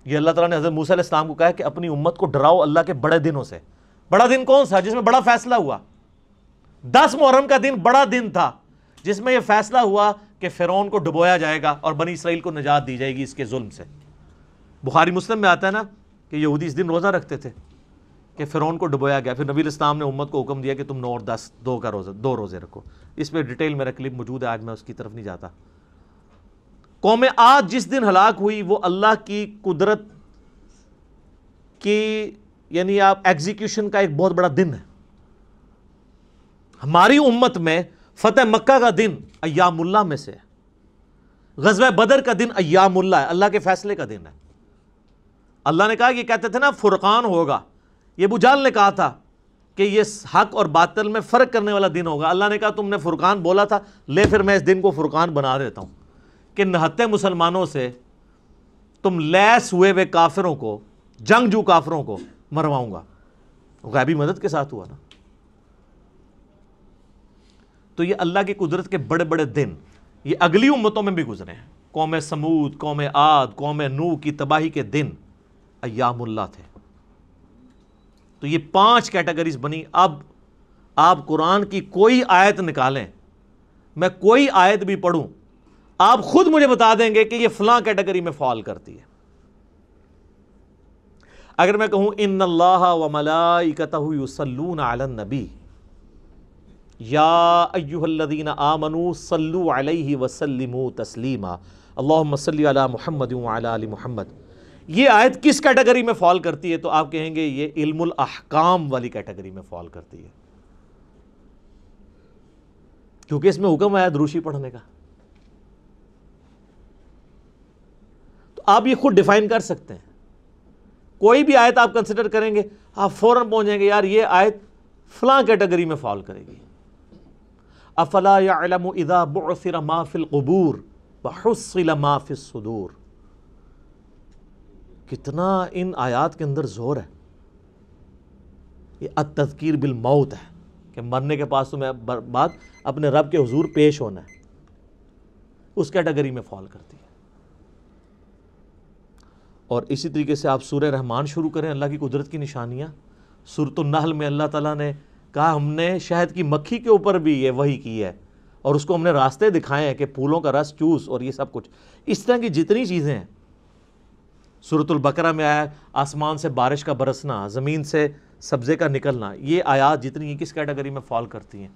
یہ اللہ تعالیٰ نے حضرت موسیٰ علیہ السلام کو کہا کہ اپنی امت کو ڈراؤ اللہ کے بڑے دنوں سے. بڑا دن کون سا؟ جس میں بڑا فیصلہ ہوا. 10 محرم کا دن بڑا دن تھا جس میں یہ فیصلہ ہوا کہ فرعون کو ڈبویا جائے گا اور بنی اسرائیل کو نجات دی جائے گی اس کے ظلم سے. بخاری مسلم میں آتا ہے نا کہ یہودی اس دن روزہ رکھتے تھے کہ فرعون کو ڈبویا گیا. پھر نبی علیہ السلام نے امت کو حکم دیا کہ تم 9 اور 10 دو روزے رکھو. اس پہ ڈیٹیل میرا کلپ موجود ہے، آج میں اس کی طرف نہیں جاتا. قوم عاد جس دن ہلاک ہوئی وہ اللہ کی قدرت کی یعنی آپ ایگزیکیوشن کا ایک بہت بڑا دن ہے. ہماری امت میں فتح مکہ کا دن ایام اللہ میں سے ہے. غزوہ بدر کا دن ایام اللہ ہے، اللہ کے فیصلے کا دن ہے. اللہ نے کہا یہ کہتے تھے نا فرقان ہوگا، یہ ابو جہل نے کہا تھا کہ یہ حق اور باطل میں فرق کرنے والا دن ہوگا. اللہ نے کہا تم نے فرقان بولا تھا، لے پھر میں اس دن کو فرقان بنا دیتا ہوں کہ نہتے مسلمانوں سے تم لیس ہوئے ہوئے کافروں کو، جنگجو کافروں کو مرواؤں گا. غیبی مدد کے ساتھ ہوا نا. تو یہ اللہ کی قدرت کے بڑے بڑے دن یہ اگلی امتوں میں بھی گزرے ہیں. قوم سمود، قوم عاد، قوم نوح کی تباہی کے دن ایام اللہ تھے. تو یہ 5 کیٹیگریز بنی. اب آپ قرآن کی کوئی آیت نکالیں، میں کوئی آیت بھی پڑھوں، آپ خود مجھے بتا دیں گے کہ یہ فلاں کیٹیگری میں فال کرتی ہے. اگر میں کہوں ان اللہ وملائکتہ یصلون علی النبی یا ایھا الذین آمنوا صلوا علیہ وسلموا تسلیما اللہم صلی علی محمد وعلی آل محمد. یہ آیت کس کیٹیگری میں فال کرتی ہے؟ تو آپ کہیں گے یہ علم الاحکام والی کیٹیگری میں فال کرتی ہے، کیونکہ اس میں حکم ہے دروشی پڑھنے کا. تو آپ یہ خود ڈیفائن کر سکتے ہیں. کوئی بھی آیت آپ کنسیڈر کریں گے آپ فوراً پہنچ جائیں گے یار یہ آیت فلاں کیٹیگری میں فال کرے گی. افلا يعلم اذا بعثر ما في القبور وحصل ما في الصدور. کتنا ان آیات کے اندر زور ہے. یہ التذکیر بالموت ہے کہ مرنے کے پاس تمہیں بعد اپنے رب کے حضور پیش ہونا ہے. اس کیٹیگری میں فال کرتی ہے. اور اسی طریقے سے آپ سورہ رحمان شروع کریں, اللہ کی قدرت کی نشانیاں. سورۃ النحل میں اللہ تعالیٰ نے کہا ہم نے شہد کی مکھی کے اوپر بھی یہ وحی کی ہے اور اس کو ہم نے راستے دکھائے ہیں کہ پھولوں کا رس چوس اور یہ سب کچھ. اس طرح کی جتنی چیزیں ہیں. سورۃ البقرہ میں آیا آسمان سے بارش کا برسنا, زمین سے سبزے کا نکلنا. یہ آیات جتنی ہیں کس کیٹیگری میں فال کرتی ہیں؟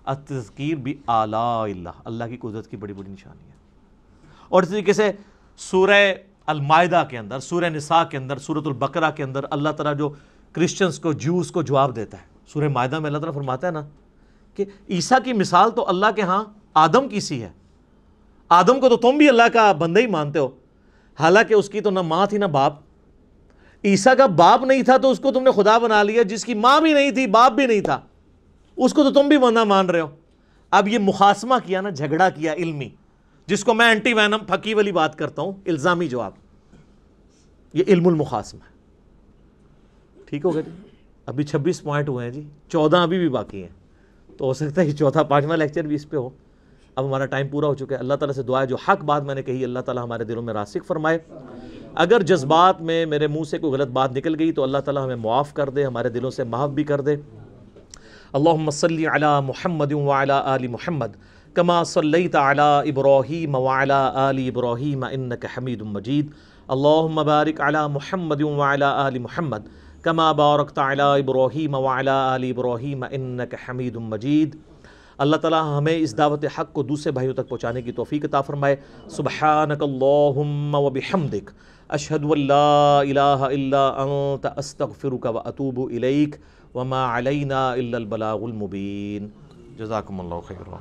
التذکیر بآلاء اللہ, اللہ کی قدرت کی بڑی بڑی نشانی ہے. اور اس طریقے سے سورہ المائدہ کے اندر, سورہ نساء کے اندر, سورۃ البقرہ کے اندر اللہ تعالیٰ جو کرسچنز کو, جوز کو جواب دیتا ہے. سورہ مائدہ میں اللہ تعالیٰ فرماتا ہے نا کہ عیسیٰ کی مثال تو اللہ کے ہاں آدم کی سی ہے. آدم کو تو تم بھی اللہ کا بندہ ہی مانتے ہو, حالانکہ اس کی تو نہ ماں تھی نہ باپ. عیسیٰ کا باپ نہیں تھا تو اس کو تم نے خدا بنا لیا. جس کی ماں بھی نہیں تھی باپ بھی نہیں تھا اس کو تو تم بھی بندہ مان رہے ہو. اب یہ مخاصمہ کیا نا, جھگڑا کیا علمی, جس کو میں اینٹی وینم پھکی والی بات کرتا ہوں, الزامی جواب. یہ علم المخاصمہ ہے. ٹھیک ہوگا جی. ابھی 26 پوائنٹ ہوئے ہیں جی, 14 ابھی بھی باقی ہیں. تو ہو سکتا ہے کہ چوتھا 5واں لیکچر بھی اس پہ ہو. اب ہمارا ٹائم پورا ہو چکا ہے. اللہ تعالیٰ سے دعا ہے جو حق بات میں نے کہی اللہ تعالیٰ ہمارے دلوں میں راسخ فرمائے. اگر جذبات میں میرے منہ سے کوئی غلط بات نکل گئی تو اللہ تعالیٰ ہمیں معاف کر دے, ہمارے دلوں سے محو بھی کر دے. اللہم صلی علی محمد وعلی آل محمد کما صلیت علی ابراہیم وعلی آل ابراہیم انک حمید مجید. اللہم بارک علی محمد وعلی آل محمد کما بارکت علی ابراہیم وعلی آل ابراہیم انک حمید مجید. اللہ تعالیٰ ہمیں اس دعوت حق کو دوسرے بھائیوں تک پہنچانے کی توفیق عطا فرمائے. سبحانک اللہم وبحمدک اشہد ان لا الہ الا انت استغفرک واتوب الیک وما علینا الا البلاغ المبین. جزاکم اللہ خیرا.